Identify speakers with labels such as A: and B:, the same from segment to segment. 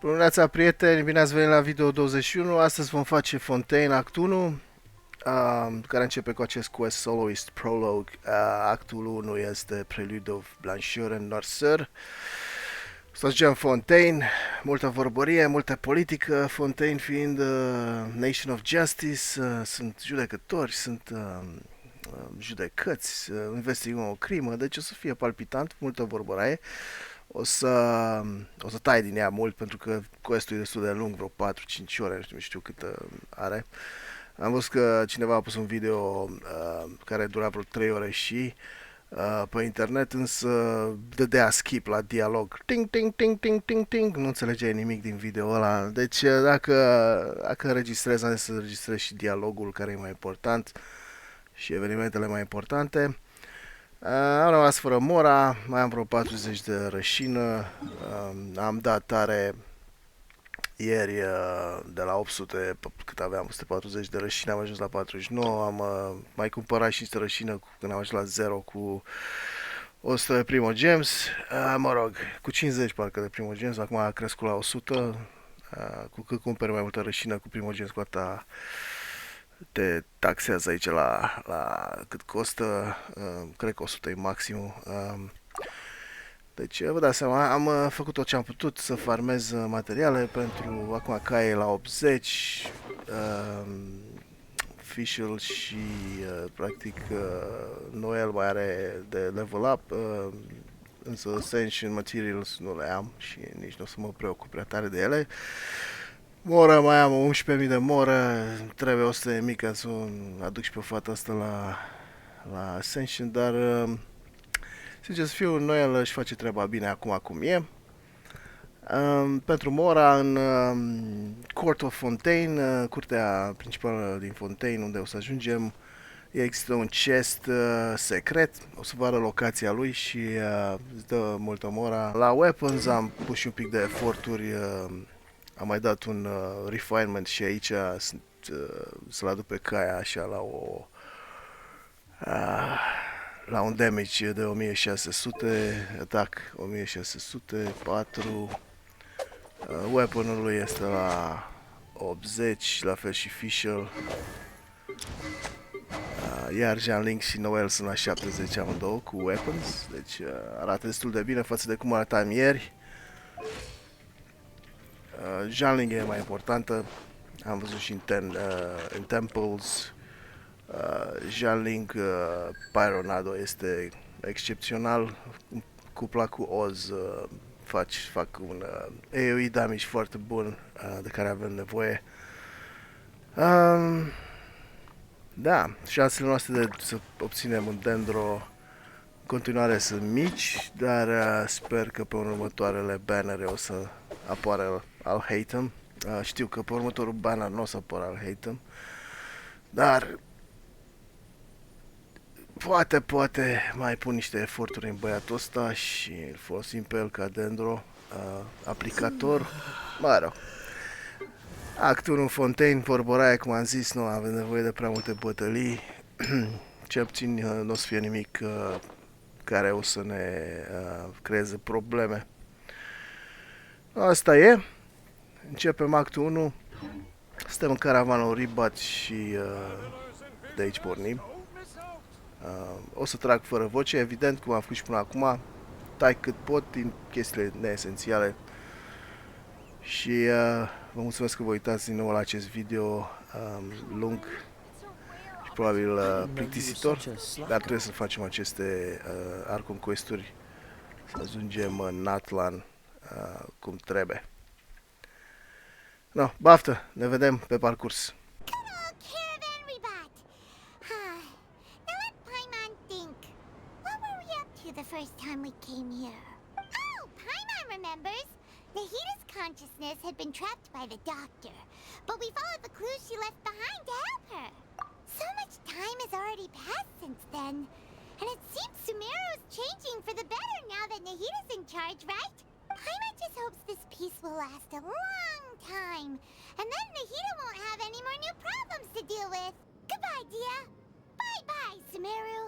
A: Bună dimineața, prieteni, bine ați venit la video 21. Astăzi vom face Fontaine Act 1, care începe cu acest quest soloist prologue. Actul 1 este Prelude of Blancheur and Noirceur. Să zicem Fontaine, multă vorbărie, multă politică, Fontaine fiind Nation of Justice, sunt judecători, sunt judecăți, investigăm o crimă, deci o să fie palpitant, multă vorbăraie. O să tai din ea mult pentru că questul e destul de lung, vreo 4-5 ore, nu știu cât are. Am văzut că cineva a pus un video care dura vreo 3 ore și pe internet, însă dădea skip la dialog. Ting, ting, ting, ting, ting, ting. Nu înțelegeai nimic din video ăla. Deci dacă înregistrez, am zis să înregistrez și dialogul, care e mai important, și evenimentele mai importante. Am rămas fără Mora, mai am vreo 40 de rășină, am dat tare ieri de la 800, cât aveam, 140 de rășină, am ajuns la 49, am mai cumpărat și rășină când am ajuns la 0 cu 100 de primogems, mă rog, cu 50 parcă de primogems, acum a crescut la 100, cu cât cumperi mai multă rășină cu primogems, cu atâta te taxează aici la cât costă, cred că 100 e maximum. Deci vă dați seama, am făcut tot ce am putut să farmez materiale pentru acum caie la 80, Fischl și practic Noel mai are de level up, însă Ascension Materials nu le am și nici nu o să mă preocup prea tare de ele. Mora, mai am 11.000 de moră, trebuie 100.000 ca să aduc și pe fata asta la Ascension, dar sincer să fiu, Noel își face treaba bine acum cum e. Pentru Mora, în Court of Fontaine, curtea principală din Fontaine, unde o să ajungem, există un chest secret, o să vă arăt locația lui și îți dă multă Mora. La weapons am pus și un pic de eforturi, am mai dat un refinement și aici să-l aduc pe caia așa la un damage de 1600, attack 1600, 4, weaponul lui este la 80, la fel și Fischl, iar Jean-Link și Noel sunt la 70 amândouă cu weapons, deci arată destul de bine față de cum arătam ieri. Jean-Link e mai importantă, am văzut și în Temples. Jean-Link Pyronado este excepțional, cuplat cu Oz fac un AoE damage foarte bun de care avem nevoie. Da, șansele noastre să obținem un Dendro în continuare sunt mici, dar sper că pe următoarele bannere o să apară al Hatem. Știu că pe următorul banner nu o să apară al Hatem, dar poate mai pun niște eforturi în băiatul ăsta și îl folosim pe el ca Dendro aplicator. Mă rog. Actul în Fontaine, vorboraia, cum am zis, nu avem nevoie de prea multe bătălii. Cel puțin nu o să fie nimic care o să ne creeze probleme. Asta e. Începem actul 1. Suntem în caravanul Ribat și de aici pornim. O să trag fără voce, evident, cum am făcut și până acum. Tai cât pot din chestiile neesențiale. Și vă mulțumesc că vă uitați din nou la acest video lung și probabil plictisitor, dar trebuie să facem aceste Archon quest-uri, să ajungem în Natlan cum trebuie. No, baftă, ne vedem pe parcurs.
B: Nahita's consciousness had been trapped by the doctor, but we followed the clues she left behind to help her. So much time has already passed since then, and it seems Sumeru's changing for the better now that Nahita's in charge, right? Paimon just hopes this peace will last a long time, and then Nahita won't have any more new problems to deal with. Goodbye, Dia. Bye-bye, Sumeru.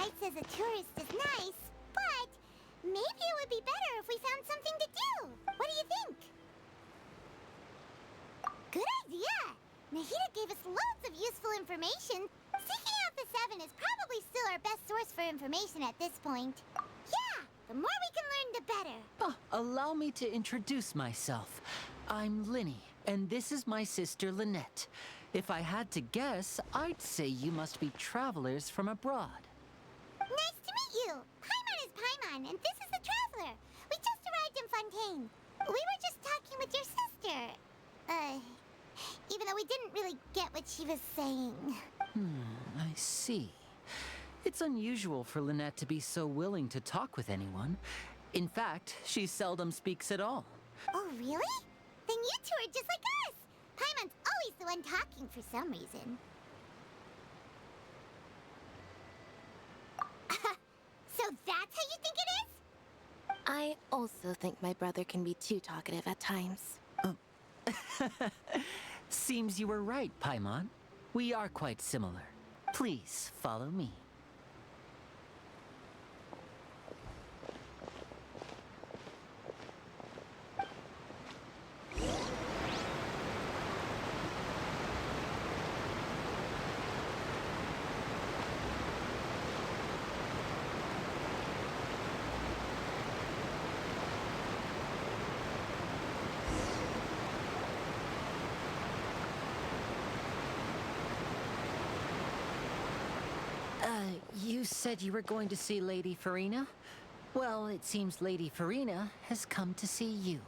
B: rights as a tourist is nice, but maybe it would be better if we found something to do. What do you think? Good idea! Nahida gave us loads of useful information. Seeking out the Seven is probably still our best source for information at this point. Yeah, the more we can learn, the better.
C: Oh, allow me to introduce myself. I'm Linny, and this is my sister Lynette. If I had to guess, I'd say you must be travelers from abroad.
B: Nice to meet you! Paimon is Paimon, and this is the Traveler. We just arrived in Fontaine. We were just talking with your sister. Even though we didn't really get what she was saying.
C: I see. It's unusual for Lynette to be so willing to talk with anyone. In fact, she seldom speaks at all.
B: Oh, really? Then you two are just like us! Paimon's always the one talking for some reason. So that's how you think it is?
D: I also think my brother can be too talkative at times.
C: Seems you were right, Paimon. We are quite similar. Please follow me. You said you were going to see Lady Farina? Well, it seems Lady Farina has come to see you.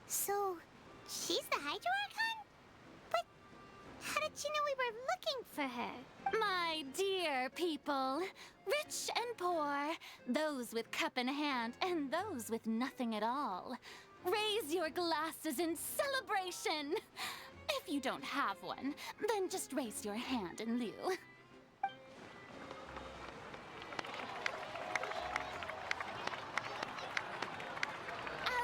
B: So, she's the Hydro-Archon? But how did she know we were looking for her?
E: My dear people, rich and poor, those with cup in hand and those with nothing at all, raise your glasses in celebration. If you don't have one, then just raise your hand in lieu.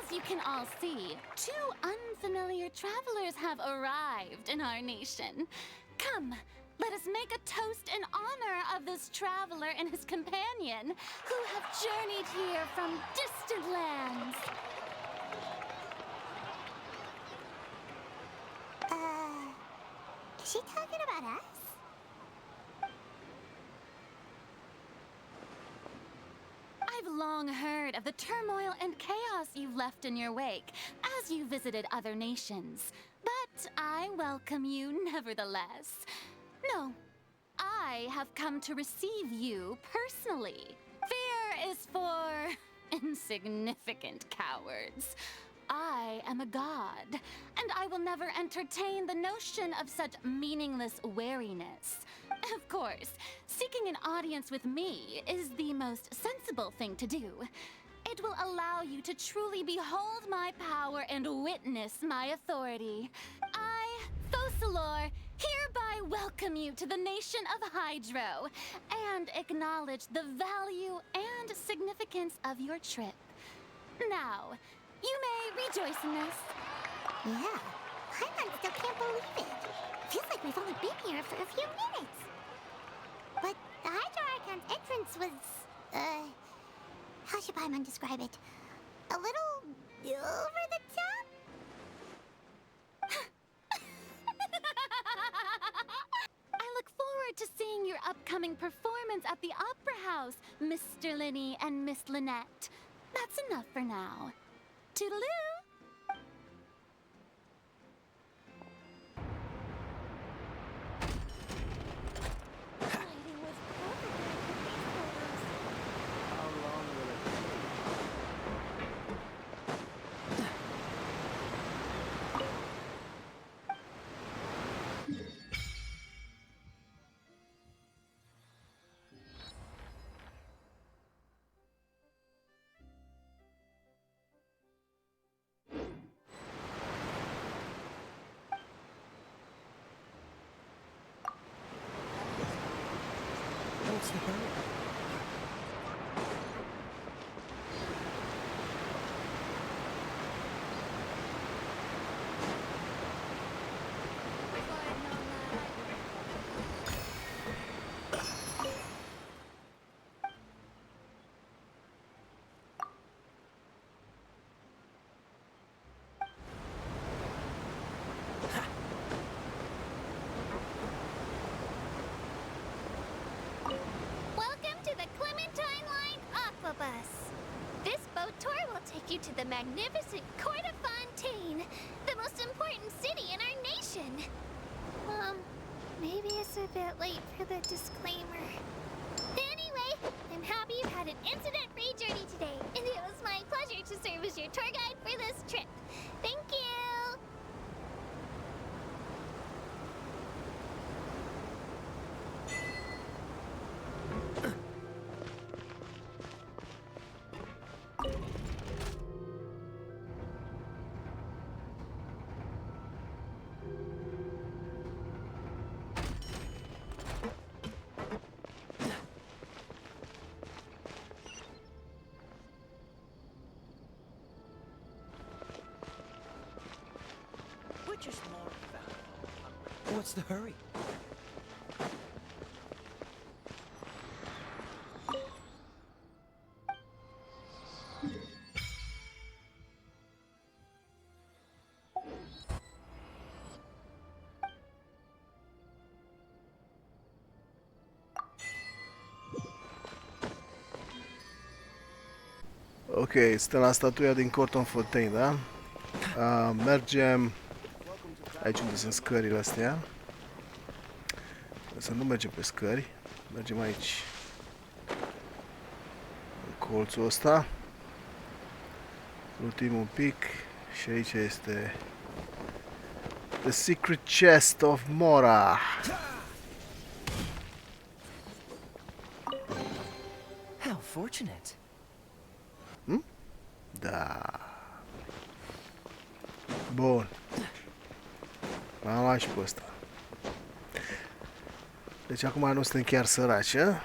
E: As you can all see, two unfamiliar travelers have arrived in our nation. Come, let us make a toast in honor of this traveler and his companion who have journeyed here from distant lands.
B: Is she talking about us?
E: I've long heard of the turmoil and chaos you've left in your wake as you visited other nations. But I welcome you nevertheless. No, I have come to receive you personally. Fear is for insignificant cowards. I am a god, and I will never entertain the notion of such meaningless wariness. Of course, seeking an audience with me is the most sensible thing to do. It will allow you to truly behold my power and witness my authority. I, Focalor, hereby welcome you to the nation of Hydro and acknowledge the value and significance of your trip. Now, you may rejoice in this.
B: Yeah, Paimon still can't believe it. Feels like we've only been here for a few minutes. But the Hydro-Archon's entrance was, how should Paimon describe it? A little over the top?
E: I look forward to seeing your upcoming performance at the Opera House, Mr. Linny and Miss Lynette. That's enough for now. Toodaloo!
A: How long will it
F: the hurry?
B: Welcome to the Clementine Line Aquabus. This boat tour will take you to the magnificent court of Fontaine, the most important city in our nation. Maybe it's a bit late for the disclaimer. Anyway, I'm happy you had an incident-free journey today, and it was my pleasure to serve as your tour guide for this trip. Thank you!
F: What's the hurry?
A: Ok, suntem la statuia din Corton Fontaine, da? Mergem aici unde sunt scările astea. Să nu mergem pe scări. Mergem aici. În colțul ăsta. Plutim un pic. Și aici este The Secret Chest of Mora.
F: How fortunate.
A: Da. Bun. M-am luat și pe ăsta. Deci acum nu suntem chiar săraci, a?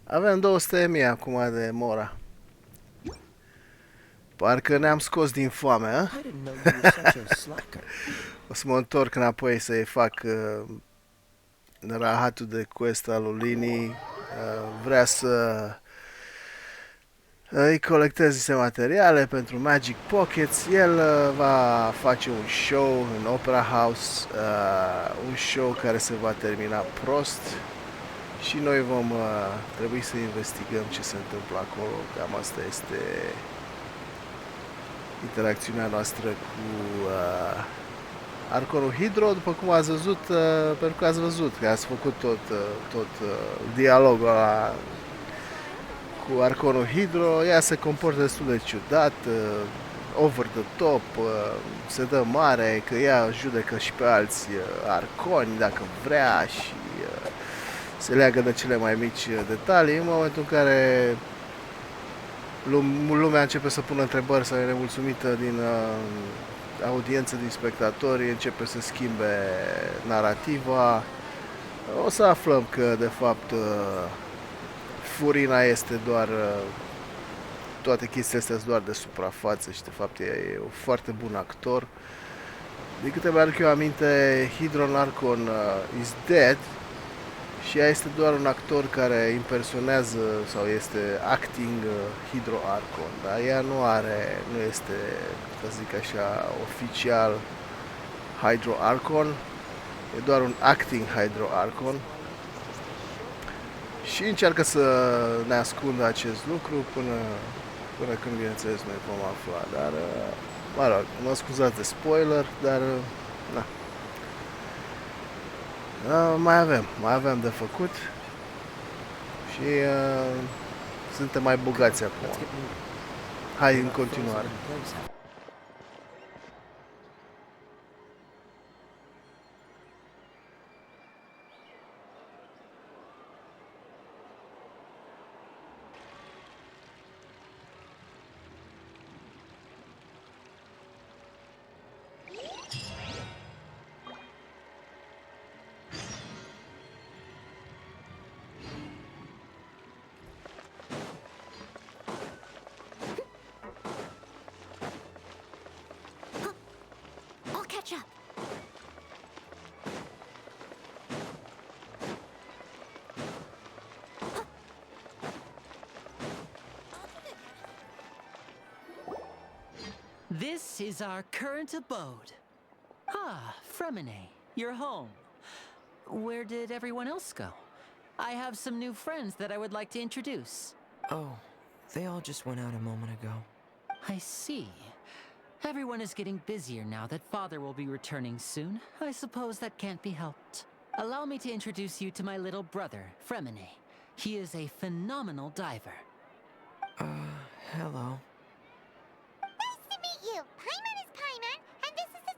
A: Avem 200.000 acum de Mora. Parcă ne-am scos din foame, a?
F: I didn't know you were such a slacker.
A: O să mă întorc înapoi să-i fac rahatul de quest al lui Lini. Vrea să îi colectez niște materiale pentru Magic Pockets. El va face un show în Opera House, un show care se va termina prost și noi vom trebui să investigăm ce se întâmplă acolo. Cam asta este interacțiunea noastră cu Arconul Hydro, după cum ați văzut, pentru că ați văzut că ați făcut tot dialogul ăla cu Arconul Hydro. Ea se comportă destul de ciudat, over the top, se dă mare că ea judecă și pe alți arconi dacă vrea și se leagă de cele mai mici detalii. În momentul în care lumea începe să pună întrebări sau e nemulțumită din audiență, din spectatori, începe să schimbe narativa. O să aflăm că de fapt Furina este doar toate chestiile astea sunt doar de suprafață și de fapt e un foarte bun actor. Din câte mi-aduc eu aminte, Hydron Archon is dead și ea este doar un actor care impersonează sau este acting Hydro Archon, dar ea nu este, să zic așa, oficial Hydro Archon, e doar un acting Hydro Archon și încearcă să ne ascundă acest lucru până când, bineînțeles, noi vom afla, dar, mă rog, mă scuzați de spoiler, dar, na. Mai avem de făcut și suntem mai bogați acum. Hai în continuare.
C: This is our current abode. Ah, Fremine, you're home. Where did everyone else go? I have some new friends that I would like to introduce.
F: Oh, they all just went out a moment ago.
C: I see. Everyone is getting busier now that Father will be returning soon. I suppose that can't be helped. Allow me to introduce you to my little brother, Fremine. He is a phenomenal diver.
F: Hello.
B: Nice to meet you. Paimon is Paimon, and this is the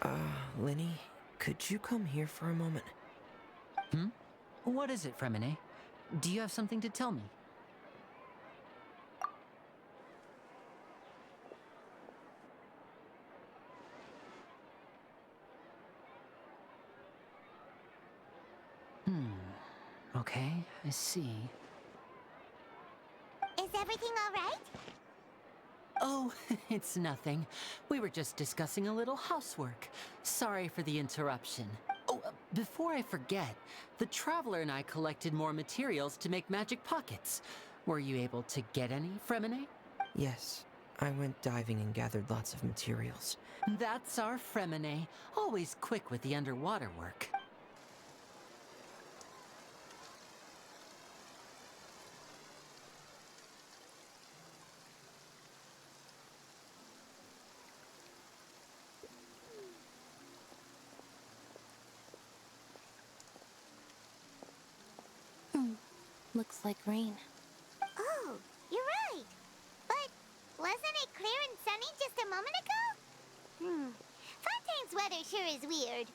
B: Traveler.
F: Linny, could you come here for a moment?
C: What is it, Fremine? Do you have something to tell me? Okay, I see.
B: Is everything all right?
C: Oh, it's nothing. We were just discussing a little housework. Sorry for the interruption. Oh, before I forget, the Traveler and I collected more materials to make magic pockets. Were you able to get any, Fremine?
F: Yes, I went diving and gathered lots of materials.
C: That's our Fremine, always quick with the underwater work.
D: Looks like rain.
B: Oh, you're right. But wasn't it clear and sunny just a moment ago? Fontaine's weather sure is weird.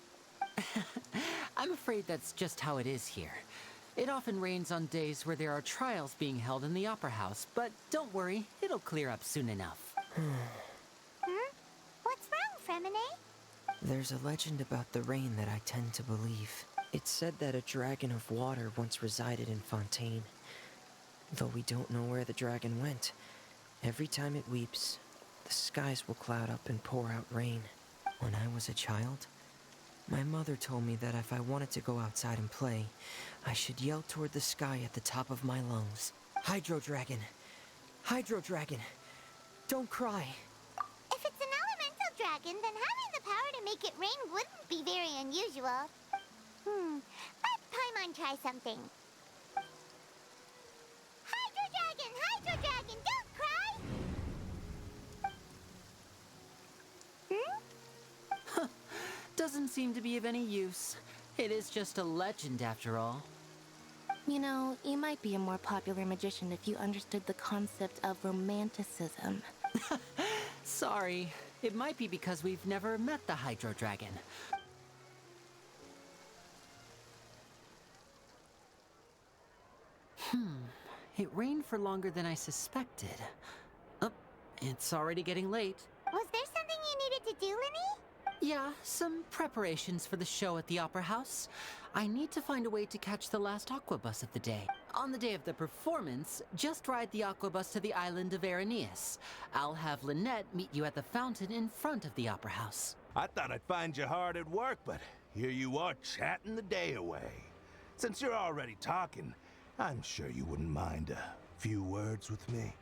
C: I'm afraid that's just how it is here. It often rains on days where there are trials being held in the Opera House, but don't worry, it'll clear up soon enough.
B: What's wrong, Fremine?
F: There's a legend about the rain that I tend to believe. It's said that a dragon of water once resided in Fontaine. Though we don't know where the dragon went, every time it weeps, the skies will cloud up and pour out rain. When I was a child, my mother told me that if I wanted to go outside and play, I should yell toward the sky at the top of my lungs. Hydro Dragon! Hydro Dragon! Don't cry!
B: If it's an elemental dragon, then having the power to make it rain wouldn't be very unusual. Let Paimon try something. Hydro Dragon, don't cry!
C: Doesn't seem to be of any use. It is just a legend after all.
D: You know, you might be a more popular magician if you understood the concept of romanticism.
C: Sorry, it might be because we've never met the Hydro Dragon. It rained for longer than I suspected. Oh, it's already getting late.
B: Was there something you needed to do, Linny?
C: Yeah, some preparations for the show at the Opera House. I need to find a way to catch the last aqua bus of the day. On the day of the performance, just ride the aqua bus to the island of Aeneas. I'll have Lynette meet you at the fountain in front of the Opera House.
G: I thought I'd find you hard at work, but here you are chatting the day away. Since you're already talking, I'm sure you wouldn't mind a few words with me.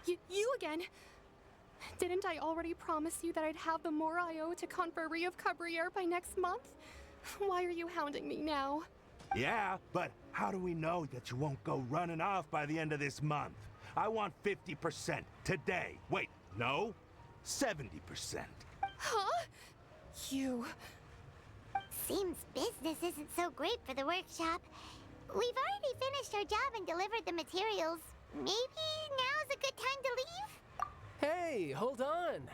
H: You again? Didn't I already promise you that I'd have the Mora I owe to Confrérie of Cabriere by next month? Why are you hounding me now?
G: Yeah, but how do we know that you won't go running off by the end of this month? I want 50% today. Wait, no, 70%.
H: Huh? You...
B: Seems business isn't so great for the workshop. We've already finished our job and delivered the materials. Maybe now's a good time to leave?
I: Hey, hold on.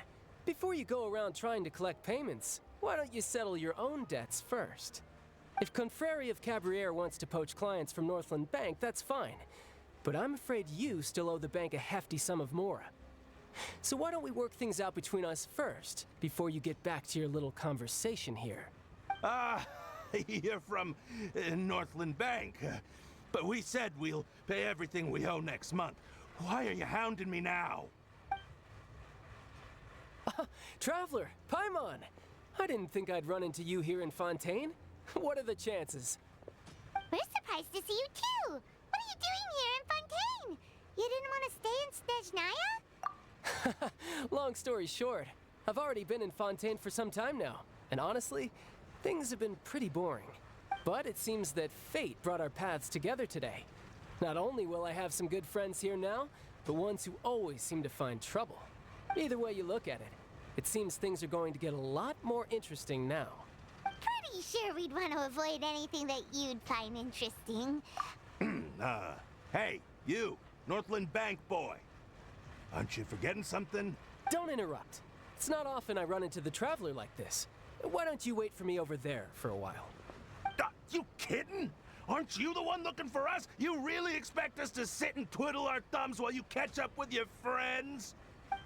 I: Before you go around trying to collect payments, why don't you settle your own debts first? If Confrérie of Cabriere wants to poach clients from Northland Bank, that's fine. But I'm afraid you still owe the bank a hefty sum of Mora. So why don't we work things out between us first, before you get back to your little conversation here?
G: You're from Northland Bank. But we said we'll pay everything we owe next month. Why are you hounding me now?
I: Traveler, Paimon! I didn't think I'd run into you here in Fontaine. What are the chances?
B: We're surprised to see you too. What are you doing here in Fontaine? You didn't want to stay in Snezhnaya?
I: Long story short, I've already been in Fontaine for some time now, and honestly, things have been pretty boring. But it seems that fate brought our paths together today. Not only will I have some good friends here now, but ones who always seem to find trouble. Either way you look at it, it seems things are going to get a lot more interesting now.
B: Pretty sure we'd want to avoid anything that you'd find interesting.
G: Hey, you, Northland Bank boy. Aren't you forgetting something?
I: Don't interrupt. It's not often I run into the Traveler like this. Why don't you wait for me over there for a while?
G: You kidding? Aren't you the one looking for us? You really expect us to sit and twiddle our thumbs while you catch up with your friends?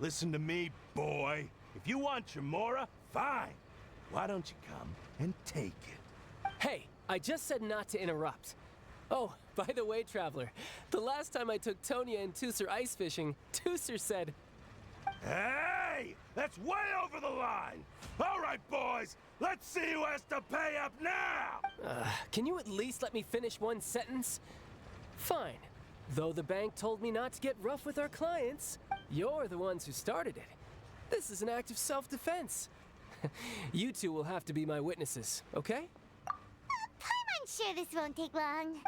G: Listen to me, boy. If you want your Mora, fine. Why don't you come and take it?
I: Hey, I just said not to interrupt. Oh, by the way, Traveler, the last time I took Tonya and Tusser ice fishing, Tusser said,
G: Hey! That's way over the line! All right, boys, let's see who has to pay up now!
I: Can you at least let me finish one sentence? Fine. Though the bank told me not to get rough with our clients, you're the ones who started it. This is an act of self-defense. You two will have to be my witnesses, okay?
B: I'm sure this won't take long.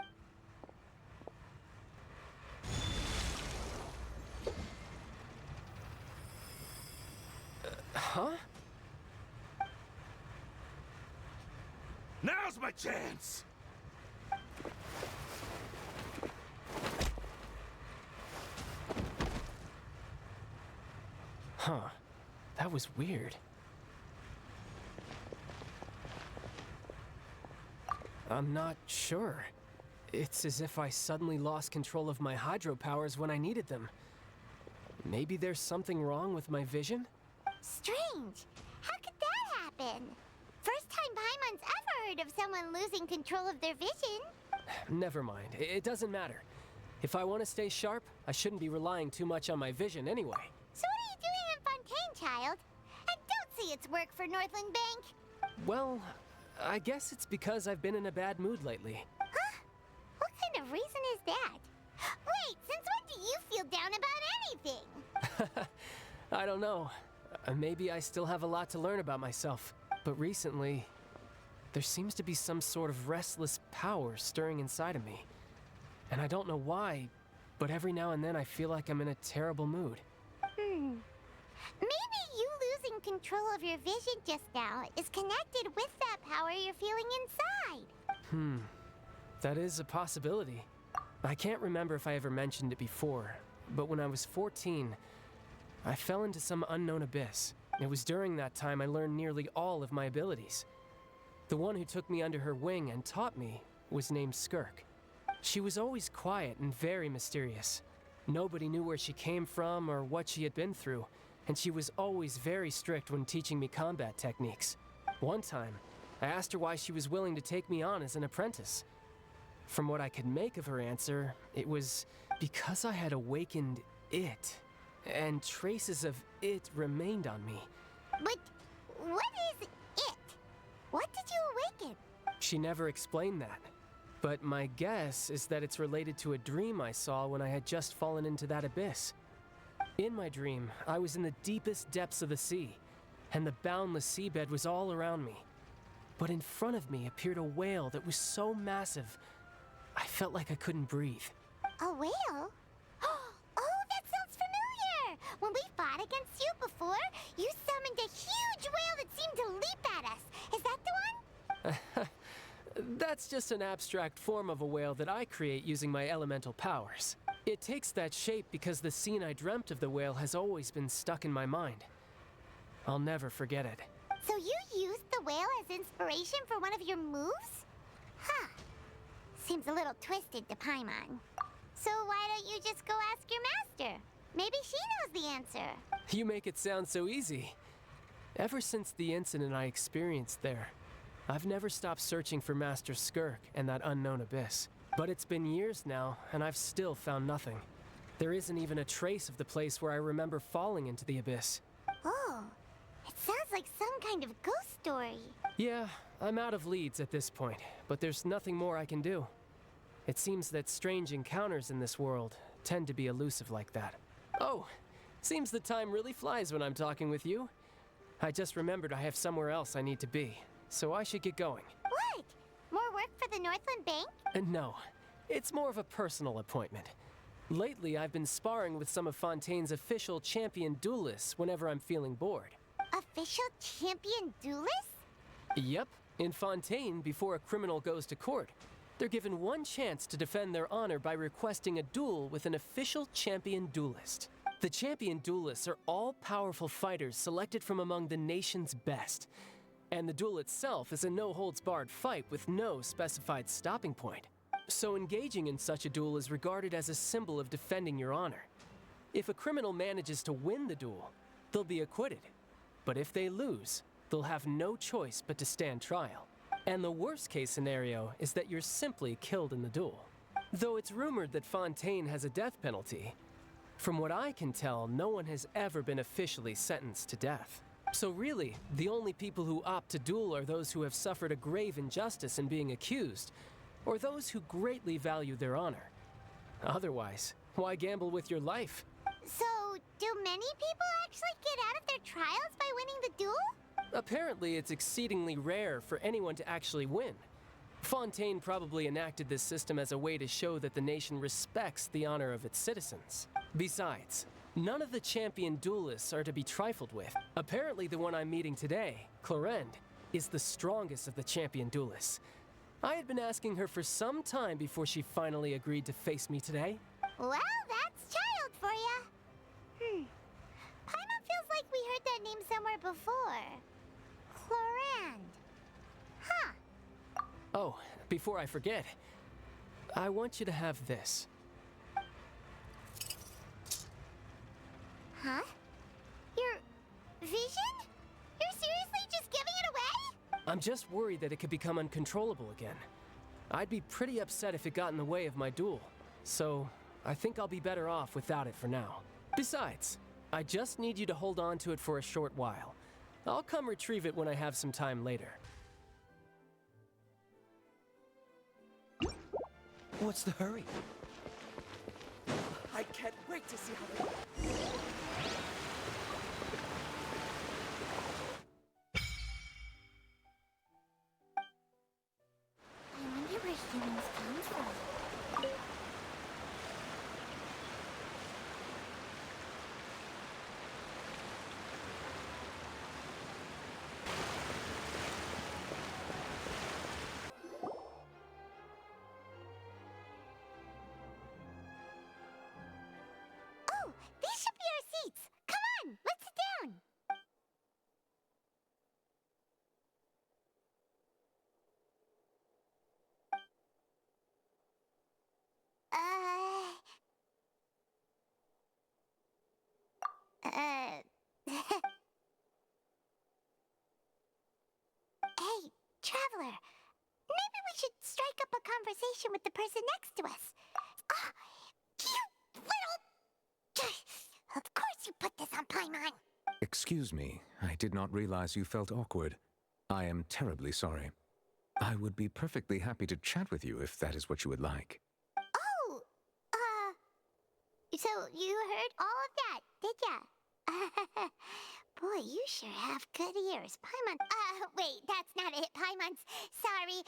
I: Huh?
G: Now's my chance!
I: Huh. That was weird. I'm not sure. It's as if I suddenly lost control of my hydro powers when I needed them. Maybe there's something wrong with my vision?
B: Strange. How could that happen? First time Paimon's ever heard of someone losing control of their vision.
I: Never mind. It doesn't matter. If I want to stay sharp, I shouldn't be relying too much on my vision anyway.
B: So what are you doing in Fontaine, child? And don't say it's work for Northland Bank.
I: Well, I guess it's because I've been in a bad mood lately.
B: Huh? What kind of reason is that? Wait, since when do you feel down about anything?
I: I don't know. Maybe I still have a lot to learn about myself. But recently, there seems to be some sort of restless power stirring inside of me. And I don't know why, but every now and then I feel like I'm in a terrible mood.
B: Maybe you losing control of your vision just now is connected with that power you're feeling inside.
I: That is a possibility. I can't remember if I ever mentioned it before, but when I was 14, I fell into some unknown abyss. It was during that time I learned nearly all of my abilities. The one who took me under her wing and taught me was named Skirk. She was always quiet and very mysterious. Nobody knew where she came from or what she had been through, and she was always very strict when teaching me combat techniques. One time, I asked her why she was willing to take me on as an apprentice. From what I could make of her answer, it was because I had awakened it, and traces of it remained on me.
B: But what is it? What did you awaken?
I: She never explained that. But my guess is that it's related to a dream I saw when I had just fallen into that abyss. In my dream, I was in the deepest depths of the sea, and the boundless seabed was all around me. But in front of me appeared a whale that was so massive, I felt like I couldn't breathe.
B: A whale? Oh, that sounds familiar! When we fought against you before, you summoned a huge whale that seemed to leap at us. Is that the one?
I: That's just an abstract form of a whale that I create using my elemental powers. It takes that shape because the scene I dreamt of the whale has always been stuck in my mind. I'll never forget it.
B: So you used the whale as inspiration for one of your moves? Huh. Seems a little twisted to Paimon. So why don't you just go ask your master? Maybe she knows the answer.
I: You make it sound so easy. Ever since the incident I experienced there, I've never stopped searching for Master Skirk and that unknown abyss. But it's been years now, and I've still found nothing. There isn't even a trace of the place where I remember falling into the abyss.
B: Oh, it sounds like some kind of ghost story.
I: Yeah, I'm out of leads at this point, but there's nothing more I can do. It seems that strange encounters in this world tend to be elusive like that. Oh, seems the time really flies when I'm talking with you. I just remembered I have somewhere else I need to be, so I should get going.
B: What? More work for the Northland Bank?
I: No, it's more of a personal appointment. Lately, I've been sparring with some of Fontaine's official champion duelists whenever I'm feeling bored.
B: Official champion duelist?
I: Yep, in Fontaine, before a criminal goes to court, they're given one chance to defend their honor by requesting a duel with an official champion duelist. The champion duelists are all-powerful fighters selected from among the nation's best. And the duel itself is a no-holds-barred fight with no specified stopping point. So engaging in such a duel is regarded as a symbol of defending your honor. If a criminal manages to win the duel, they'll be acquitted. But if they lose, they'll have no choice but to stand trial. And the worst-case scenario is that you're simply killed in the duel. Though it's rumored that Fontaine has a death penalty, from what I can tell, no one has ever been officially sentenced to death. So really, the only people who opt to duel are those who have suffered a grave injustice in being accused, or those who greatly value their honor. Otherwise, why gamble with your life?
B: So, do many people actually get out of their trials by winning the duel?
I: Apparently, it's exceedingly rare for anyone to actually win. Fontaine probably enacted this system as a way to show that the nation respects the honor of its citizens. Besides, none of the champion duelists are to be trifled with. Apparently, the one I'm meeting today, Clorend, is the strongest of the champion duelists. I had been asking her for some time before she finally agreed to face me today.
B: Well, that's child for ya. Paimon feels like we heard that name somewhere before. Clorand. Huh.
I: Oh, before I forget, I want you to have this.
B: Huh? Your vision? You're seriously just giving it away?
I: I'm just worried that it could become uncontrollable again. I'd be pretty upset if it got in the way of my duel, so I think I'll be better off without it for now. Besides, I just need you to hold on to it for a short while. I'll come retrieve it when I have some time later.
F: What's the hurry?
J: I can't wait to see how they...
B: I wonder where humans come from. Oh, these should be our seats. Come on, let's sit down. Hey, traveler. Maybe we should strike up a conversation with the person next to us. Ah, you little... Of course you put this on Paimon.
K: Excuse me, I did not realize you felt awkward. I am terribly sorry. I would be perfectly happy to chat with you if that is what you would like.
B: Oh, so you heard all of that, did ya? Boy, you sure have good ears, Paimon. Wait, that's not it, Paimon's... Sorry,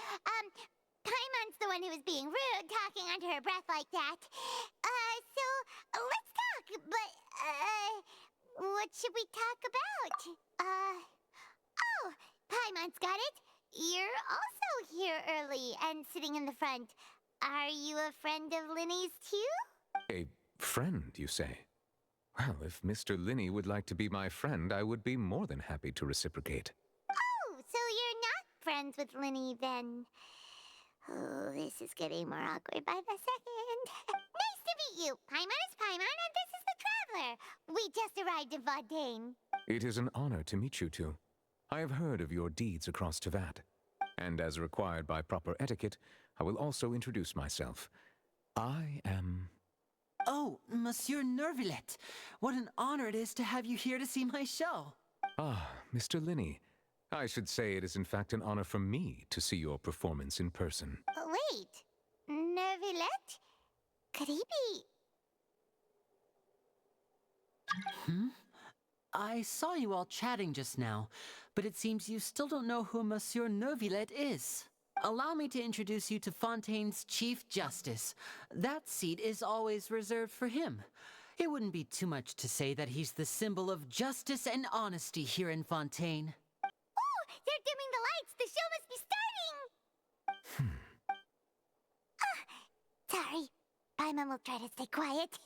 B: Paimon's the one who was being rude, talking under her breath like that. So, let's talk, but, what should we talk about? Oh, Paimon's got it. You're also here early and sitting in the front. Are you a friend of Linny's, too?
K: A friend, you say? Well, if Mr. Linney would like to be my friend, I would be more than happy to reciprocate.
B: Oh, so you're not friends with Linny, then. Oh, this is getting more awkward by the second. Nice to meet you. Paimon is Paimon, and this is the Traveler. We just arrived in Fontaine.
K: It is an honor to meet you two. I have heard of your deeds across Tevat. And as required by proper etiquette, I will also introduce myself. I am...
C: Oh, Monsieur Nervillet. What an honor it is to have you here to see my show.
K: Ah, Mr. Linney. I should say it is in fact an honor for me to see your performance in person.
B: Wait, Nervillet? Could he be
C: I saw you all chatting just now, but it seems you still don't know who Monsieur Neuvillette is. Allow me to introduce you to Fontaine's Chief Justice. That seat is always reserved for him. It wouldn't be too much to say that he's the symbol of justice and honesty here in Fontaine.
B: Oh, they're dimming the lights! The show must be starting! Sorry. Paimon will try to stay quiet.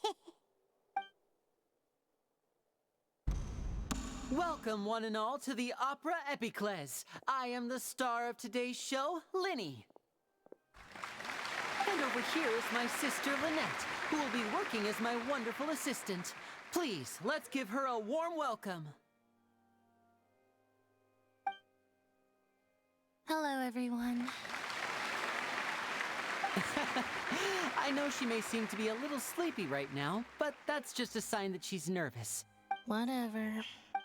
C: Welcome, one and all, to the Opera Epiclese. I am the star of today's show, Linny. And over here is my sister, Lynette, who will be working as my wonderful assistant. Please, let's give her a warm welcome.
D: Hello, everyone.
C: I know she may seem to be a little sleepy right now, but that's just a sign that she's nervous.
D: Whatever.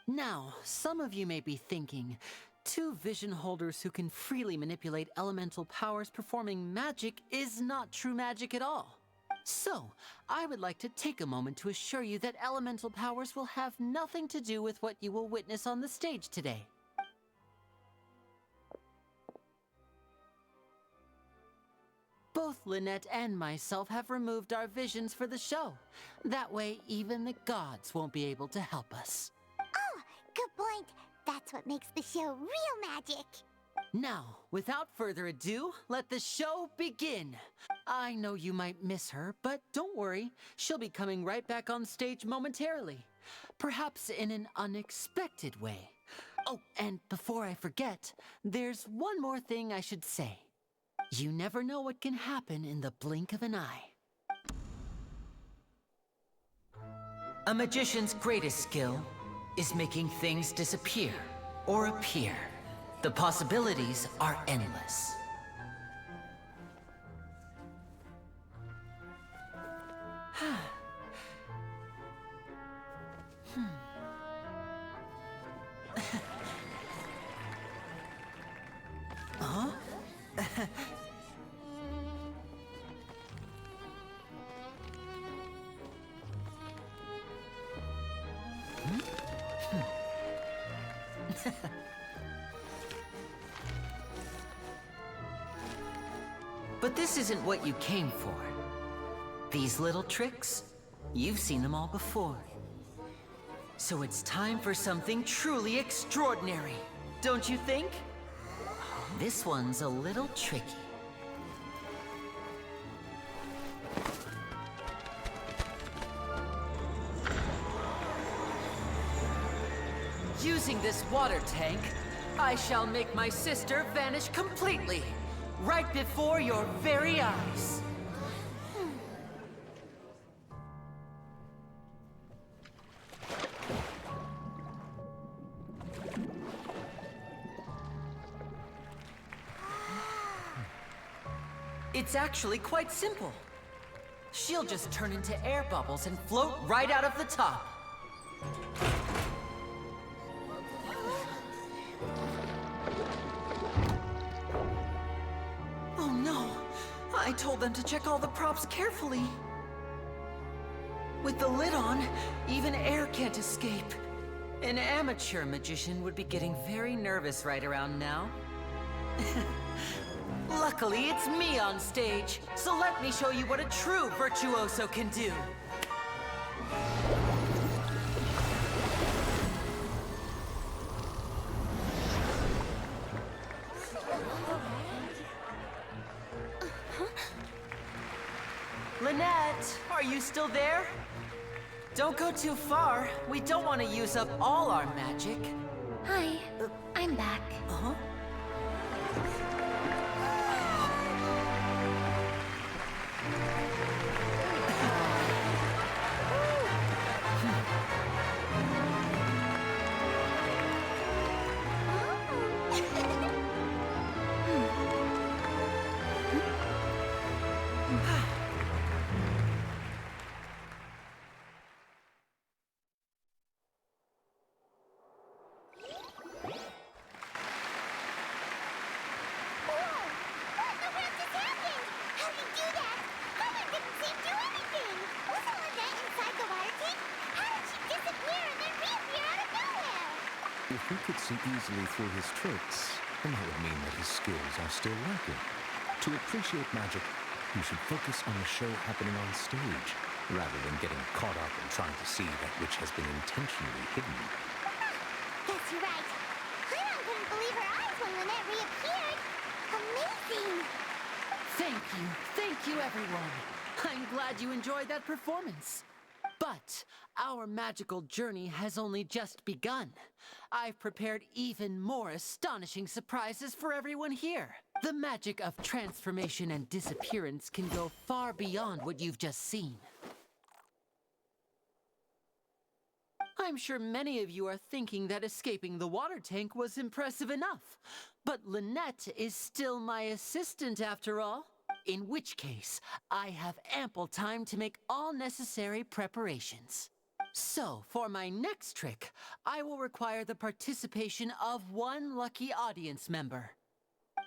C: Now, some of you may be thinking, two vision holders who can freely manipulate elemental powers performing magic is not true magic at all. So, I would like to take a moment to assure you that elemental powers will have nothing to do with what you will witness on the stage today. Both Lynette and myself have removed our visions for the show. That way, even the gods won't be able to help us.
B: Oh, good point. That's what makes the show real magic.
C: Now, without further ado, let the show begin. I know you might miss her, but don't worry. She'll be coming right back on stage momentarily. Perhaps in an unexpected way. Oh, and before I forget, there's one more thing I should say. You never know what can happen in the blink of an eye. A magician's greatest skill is making things disappear or appear. The possibilities are endless. Huh? But this isn't what you came for. These little tricks, you've seen them all before. So it's time for something truly extraordinary, don't you think? This one's a little tricky. Using this water tank, I shall make my sister vanish completely, right before your very eyes. It's actually quite simple. She'll just turn into air bubbles and float right out of the top. Oh no! I told them to check all the props carefully. With the lid on, even air can't escape. An amateur magician would be getting very nervous right around now. Luckily, it's me on stage, so let me show you what a true virtuoso can do. Lynette, are you still there? Don't go too far. We don't want to use up all our magic.
D: Hi, I'm back.
C: Uh-huh.
K: we could see easily through his tricks, then that would mean that his skills are still lacking. To appreciate magic, you should focus on the show happening on stage, rather than getting caught up in trying to see that which has been intentionally hidden.
B: Guess you're right. Paimon couldn't believe her eyes when Lynette reappeared. Amazing!
C: Thank you everyone. I'm glad you enjoyed that performance. But our magical journey has only just begun. I've prepared even more astonishing surprises for everyone here. The magic of transformation and disappearance can go far beyond what you've just seen. I'm sure many of you are thinking that escaping the water tank was impressive enough. But Lynette is still my assistant after all. In which case, I have ample time to make all necessary preparations. So, for my next trick, I will require the participation of one lucky audience member.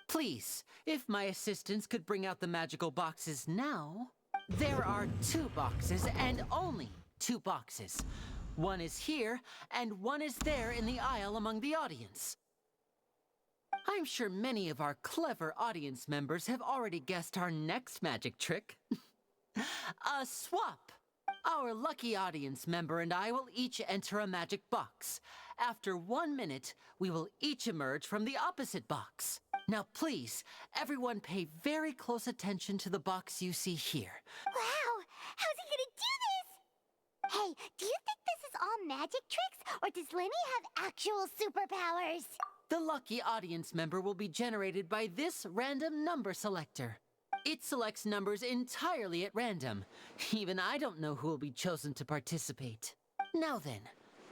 C: Please, if my assistants could bring out the magical boxes now. There are 2 boxes and only 2 boxes. One is here, and one is there in the aisle among the audience. I'm sure many of our clever audience members have already guessed our next magic trick. A swap! Our lucky audience member and I will each enter a magic box. After 1 minute, we will each emerge from the opposite box. Now please, everyone pay very close attention to the box you see here.
B: Wow! How's he gonna do this? Hey, do you think this is all magic tricks, or does Lenny have actual superpowers?
C: The lucky audience member will be generated by this random number selector. It selects numbers entirely at random. Even I don't know who will be chosen to participate. Now then,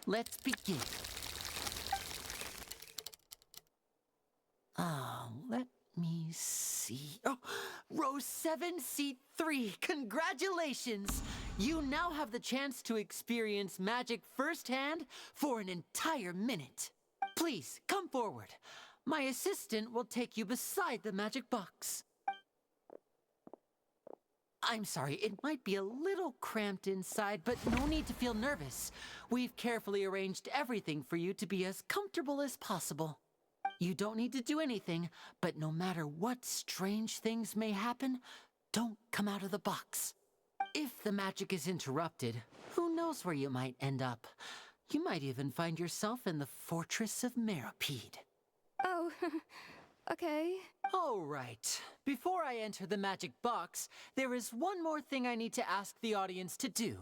C: let's begin. Let me see. Oh, row 7, seat 3. Congratulations! You now have the chance to experience magic firsthand for an entire minute. Please, come forward. My assistant will take you beside the magic box. I'm sorry, it might be a little cramped inside, but no need to feel nervous. We've carefully arranged everything for you to be as comfortable as possible. You don't need to do anything, but no matter what strange things may happen, don't come out of the box. If the magic is interrupted, who knows where you might end up? You might even find yourself in the Fortress of Meripede.
H: Oh, okay.
C: All right. Before I enter the magic box, there is one more thing I need to ask the audience to do.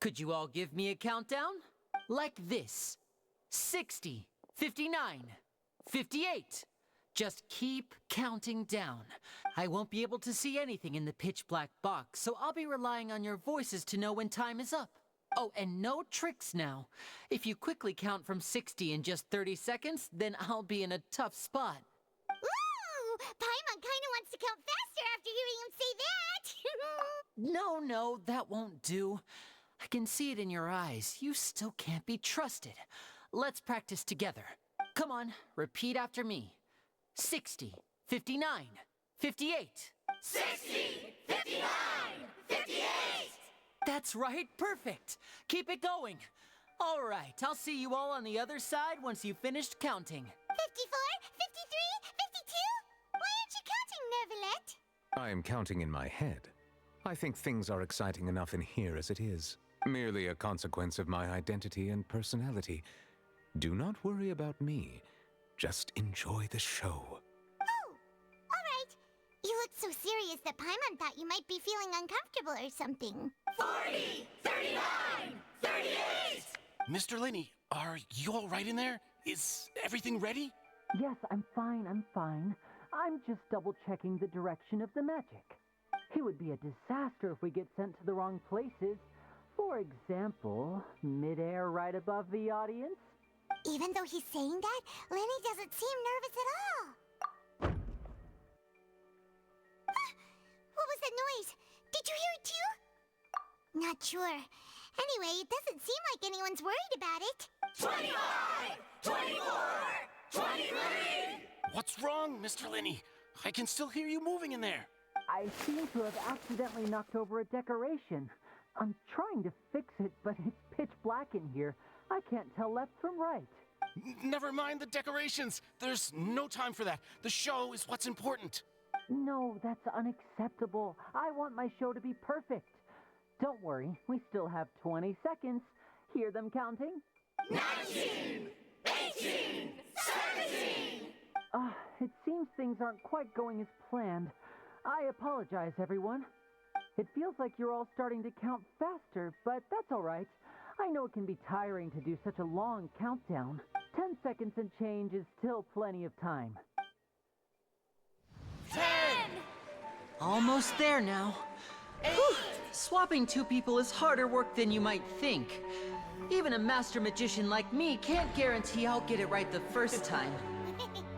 C: Could you all give me a countdown? Like this. 60, 59, 58. Just keep counting down. I won't be able to see anything in the pitch black box, so I'll be relying on your voices to know when time is up. Oh, and no tricks now. If you quickly count from 60 in just 30 seconds, then I'll be in a tough spot.
B: Ooh! Paimon kinda wants to count faster after hearing him say that!
C: No, that won't do. I can see it in your eyes. You still can't be trusted. Let's practice together. Come on, repeat after me. 60, 59, 58.
J: 60, 59, 58!
C: That's right, perfect. Keep it going. All right, I'll see you all on the other side once you've finished counting.
B: 54, 53, 52? Why aren't you counting, Nervalette?
K: I am counting in my head. I think things are exciting enough in here as it is. Merely a consequence of my identity and personality. Do not worry about me. Just enjoy the show.
B: Oh, all right. You look so serious that Paimon thought you might be feeling uncomfortable or something.
J: 40, 39, 38!
L: Mr. Linney, are you all right in there? Is everything ready?
C: Yes, I'm fine. I'm just double-checking the direction of the magic. It would be a disaster if we get sent to the wrong places. For example, midair right above the audience.
B: Even though he's saying that, Lenny doesn't seem nervous at all. What was that noise? Did you hear it too? Not sure. Anyway, it doesn't seem like anyone's worried about it.
J: 25, 24, 23!
L: What's wrong, Mr. Linney? I can still hear you moving in there.
C: I seem to have accidentally knocked over a decoration. I'm trying to fix it, but it's pitch black in here. I can't tell left from right.
L: Never mind the decorations. There's no time for that. The show is what's important.
C: No, that's unacceptable. I want my show to be perfect. Don't worry, we still have 20 seconds. Hear them counting?
J: 19, 18, 17.
C: It seems things aren't quite going as planned. I apologize, everyone. It feels like you're all starting to count faster, but that's all right. I know it can be tiring to do such a long countdown. 10 seconds and change is still plenty of time.
J: 10,
C: Almost there now.
J: 8,
C: Swapping two people is harder work than you might think. Even a master magician like me can't guarantee I'll get it right the first time.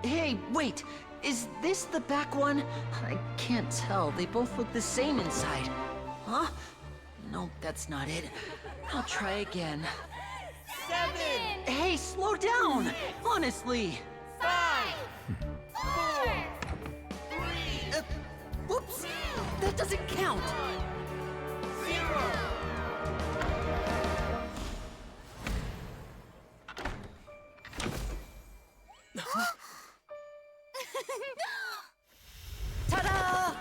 C: Hey, wait! Is this the back one? I can't tell. They both look the same inside. Huh? Nope, that's not it. I'll try again.
J: 7,
C: Hey, slow down! Honestly!
J: 5, 4, 3,
C: Whoops! That doesn't count!
J: 0.
C: Ta-da!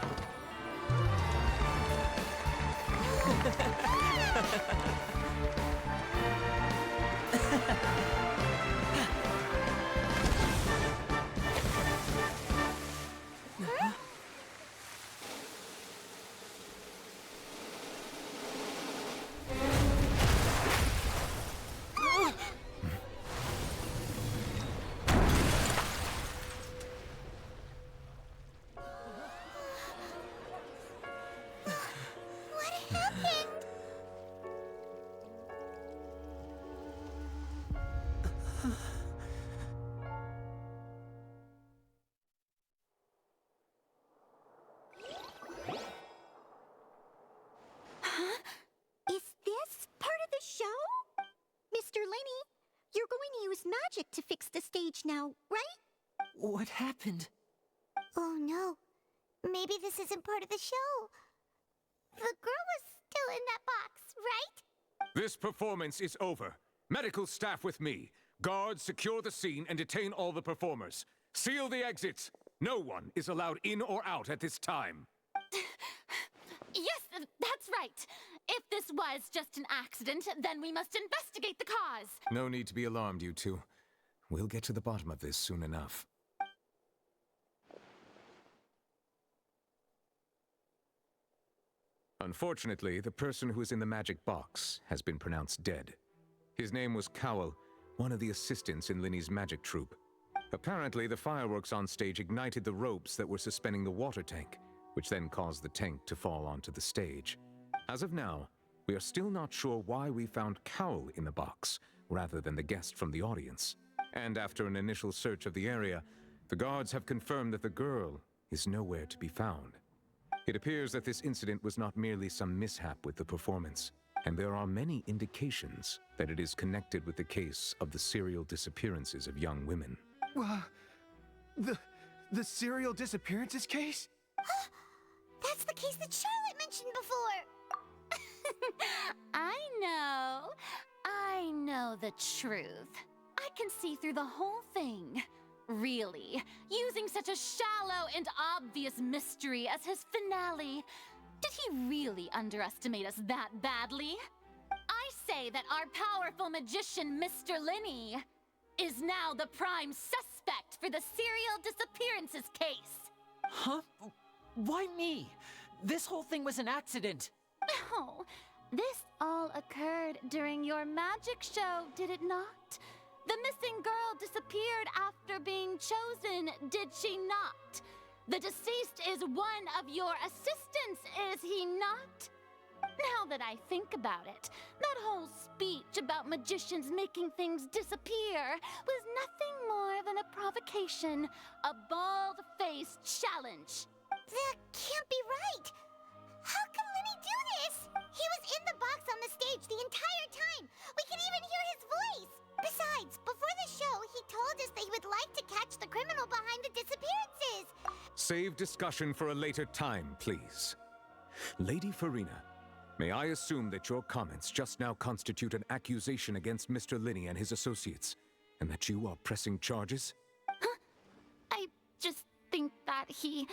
B: What happened? Huh? Is this part of the show? Mr. Lenny, you're going to use magic to fix the stage now, right?
C: What happened?
B: Oh no. Maybe this isn't part of the show. The girl was still in that box, right?
K: This performance is over. Medical staff with me. Guards, secure the scene and detain all the performers. Seal the exits. No one is allowed in or out at this time.
E: Yes, that's right. If this was just an accident, then we must investigate the cause.
K: No need to be alarmed, you two. We'll get to the bottom of this soon enough. Unfortunately, the person who is in the magic box has been pronounced dead. His name was Cowell, one of the assistants in Linny's magic troupe. Apparently, the fireworks on stage ignited the ropes that were suspending the water tank, which then caused the tank to fall onto the stage. As of now, we are still not sure why we found Cowell in the box, rather than the guest from the audience. And after an initial search of the area, the guards have confirmed that the girl is nowhere to be found. It appears that this incident was not merely some mishap with the performance, and there are many indications that it is connected with the case of the serial disappearances of young women.
M: The serial disappearances case?
B: That's the case that Charlotte mentioned before.
E: I know the truth. I can see through the whole thing. Really, using such a shallow and obvious mystery as his finale. Did he really underestimate us that badly? I say that our powerful magician, Mr. Linny, is now the prime suspect for the serial disappearances case.
C: Huh? Why me? This whole thing was an accident.
E: No, this all occurred during your magic show, did it not? The missing girl disappeared after being chosen, did she not? The deceased is one of your assistants, is he not? Now that I think about it, that whole speech about magicians making things disappear was nothing more than a provocation, a bald-faced challenge.
B: That can't be right. How can Lenny do this? He was in the box on the stage the entire time. We can even hear his voice. Besides, before the show, he told us that he would like to catch the criminal behind the disappearances.
K: Save discussion for a later time, please. Lady Farina, may I assume that your comments just now constitute an accusation against Mr. Linny and his associates, and that you are pressing charges?
E: I just think that he...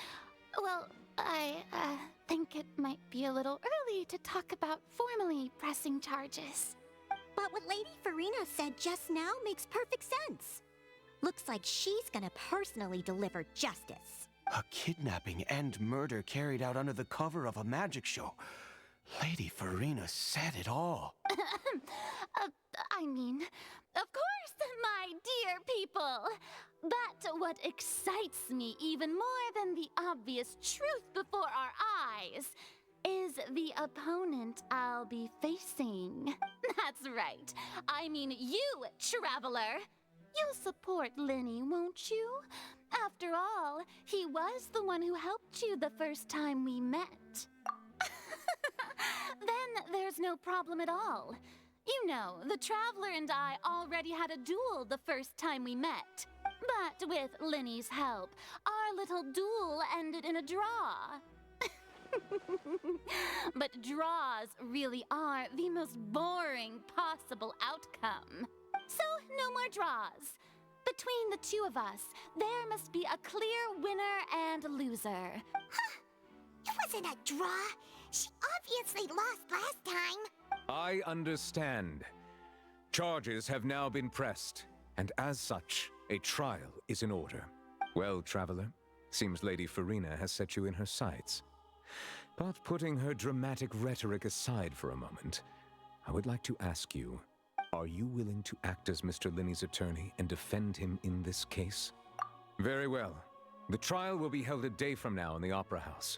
E: Well, I think it might be a little early to talk about formally pressing charges.
B: But what Lady Farina said just now makes perfect sense. Looks like she's gonna personally deliver justice.
G: A kidnapping and murder carried out under the cover of a magic show. Lady Farina said it all.
E: I mean, of course, my dear people. But what excites me even more than the obvious truth before our eyes is the opponent I'll be facing. That's right. I mean you, Traveler. You'll support Lenny, won't you? After all, he was the one who helped you the first time we met. Then there's no problem at all. You know, the Traveler and I already had a duel the first time we met. But with Lenny's help, our little duel ended in a draw. But draws really are the most boring possible outcome. So, no more draws. Between the two of us, there must be a clear winner and loser.
B: Huh? It wasn't a draw. She obviously lost last time.
K: I understand. Charges have now been pressed, and as such, a trial is in order. Well, Traveler, seems Lady Farina has set you in her sights. But putting her dramatic rhetoric aside for a moment, I would like to ask you, are you willing to act as Mr. Linney's attorney and defend him in this case? Very well. The trial will be held a day from now in the Opera House.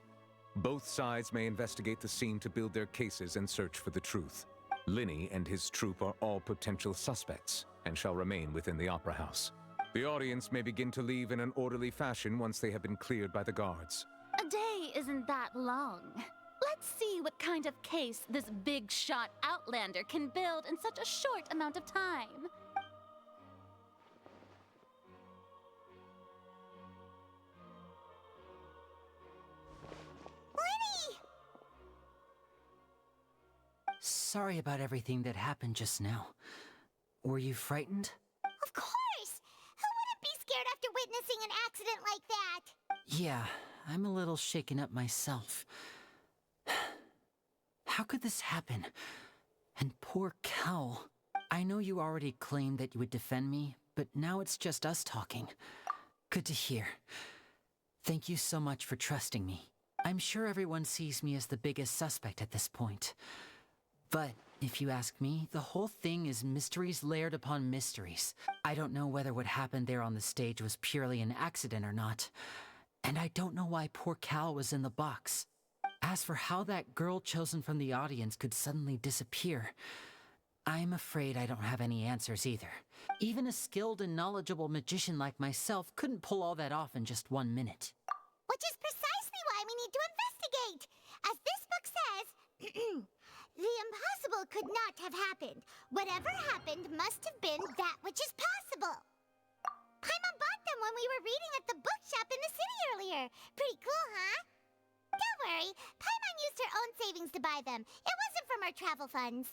K: Both sides may investigate the scene to build their cases and search for the truth. Linney and his troupe are all potential suspects and shall remain within the Opera House. The audience may begin to leave in an orderly fashion once they have been cleared by the guards.
E: A day isn't that long. Let's see what kind of case this big-shot Outlander can build in such a short amount of time.
B: Lenny!
C: Sorry about everything that happened just now. Were you frightened?
B: Of course! Who wouldn't be scared after witnessing an accident like that?
C: Yeah, I'm a little shaken up myself. How could this happen? And poor Cal. I know you already claimed that you would defend me, but now it's just us talking. Good to hear. Thank you so much for trusting me. I'm sure everyone sees me as the biggest suspect at this point. But if you ask me, the whole thing is mysteries layered upon mysteries. I don't know whether what happened there on the stage was purely an accident or not. And I don't know why poor Cal was in the box. As for how that girl chosen from the audience could suddenly disappear, I'm afraid I don't have any answers either. Even a skilled and knowledgeable magician like myself couldn't pull all that off in just 1 minute.
B: Which is precisely why we need to investigate. As this book says, the impossible could not have happened. Whatever happened must have been that which is possible. Paimon bought them when we were reading at the bookshop in the city earlier. Pretty cool, huh? Don't worry, Paimon used her own savings to buy them. It wasn't from our travel funds.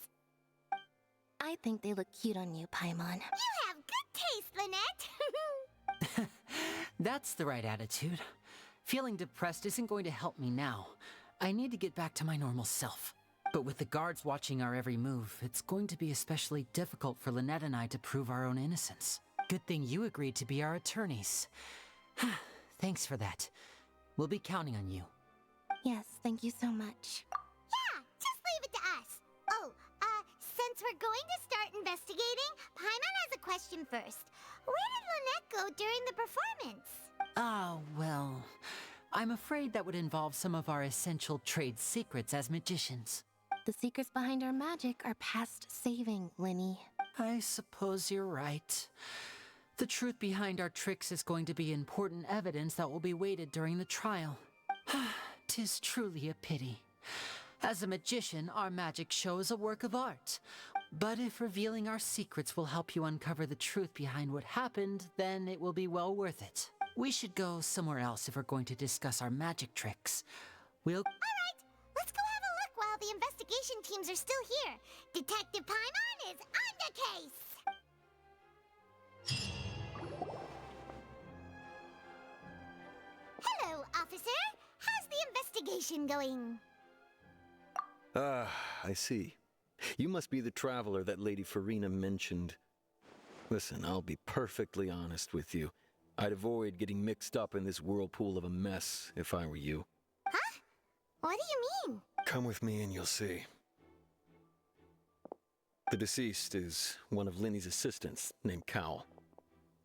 D: I think they look cute on you, Paimon.
B: You have good taste, Lynette.
C: That's the right attitude. Feeling depressed isn't going to help me now. I need to get back to my normal self. But with the guards watching our every move, it's going to be especially difficult for Lynette and I to prove our own innocence. Good thing you agreed to be our attorneys. Thanks for that. We'll be counting on you.
D: Yes, thank you so much.
B: Yeah, just leave it to us. Oh, since we're going to start investigating, Paimon has a question first. Where did Lynette go during the performance?
C: Well, I'm afraid that would involve some of our essential trade secrets as magicians.
D: The secrets behind our magic are past saving, Lenny.
C: I suppose you're right. The truth behind our tricks is going to be important evidence that will be weighted during the trial. 'Tis truly a pity. As a magician, our magic show is a work of art. But if revealing our secrets will help you uncover the truth behind what happened, then it will be well worth it. We should go somewhere else if we're going to discuss our magic tricks.
B: All right, let's go have a look while the investigation teams are still here. Detective Paimon is on the case. Hello, officer. How's the investigation going?
N: Ah, I see. You must be the traveler that Lady Farina mentioned. Listen, I'll be perfectly honest with you. I'd avoid getting mixed up in this whirlpool of a mess if I were you.
B: Huh? What do you mean?
N: Come with me and you'll see. The deceased is one of Linny's assistants, named Cowell.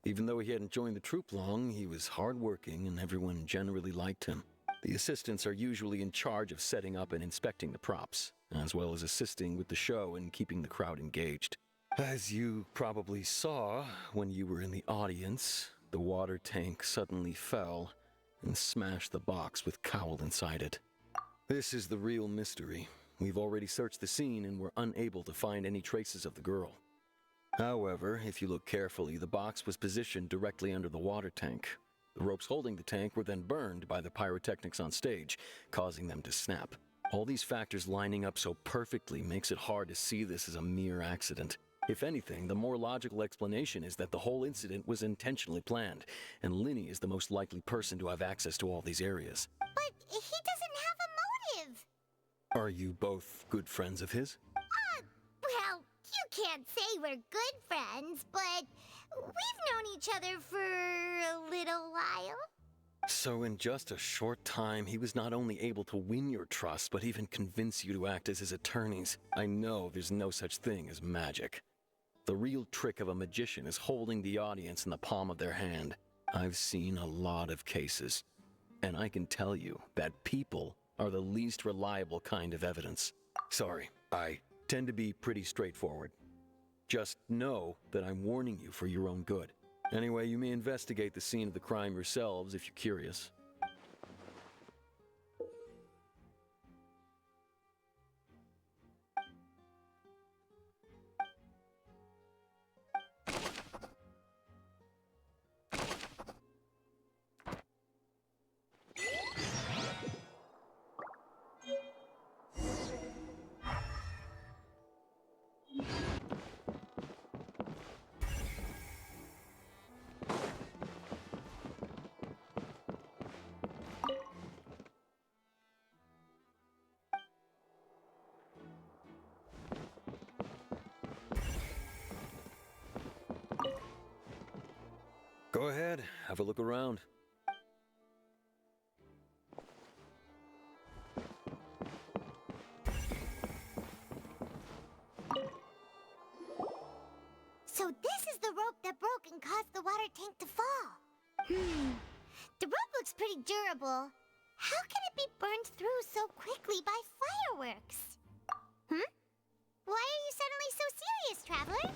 N: Even though he hadn't joined the troupe long, he was hardworking and everyone generally liked him. The assistants are usually in charge of setting up and inspecting the props, as well as assisting with the show and keeping the crowd engaged. As you probably saw when you were in the audience, the water tank suddenly fell and smashed the box with Cowell inside it. This is the real mystery. We've already searched the scene and were unable to find any traces of the girl. However, if you look carefully, the box was positioned directly under the water tank. The ropes holding the tank were then burned by the pyrotechnics on stage, causing them to snap. All these factors lining up so perfectly makes it hard to see this as a mere accident. If anything, the more logical explanation is that the whole incident was intentionally planned, and Linny is the most likely person to have access to all these areas.
B: But he doesn't have a motive.
N: Are you both good friends of his?
B: Well, you can't say we're good friends, but we've known each other for a little while.
N: So in just a short time, he was not only able to win your trust, but even convince you to act as his attorneys. I know there's no such thing as magic. The real trick of a magician is holding the audience in the palm of their hand. I've seen a lot of cases, and I can tell you that people are the least reliable kind of evidence. Sorry, I tend to be pretty straightforward. Just know that I'm warning you for your own good. Anyway, you may investigate the scene of the crime yourselves if you're curious. Go ahead, have a look around.
B: So this is the rope that broke and caused the water tank to fall. The rope looks pretty durable. How can it be burned through so quickly by fireworks? Why are you suddenly so serious, traveler?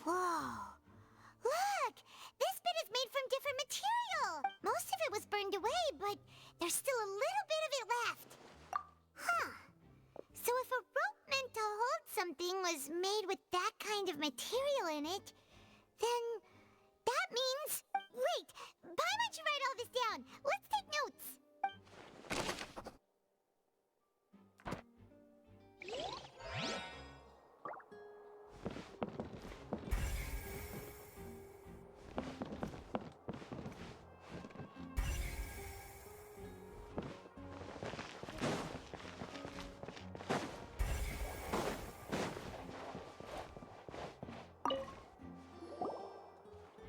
B: Whoa! Look! This bit is made from different material! Most of it was burned away, but there's still a little bit of it left. Huh. So if a rope meant to hold something was made with that kind of material in it, then that means... Wait! Why don't you write all this down? Let's take notes!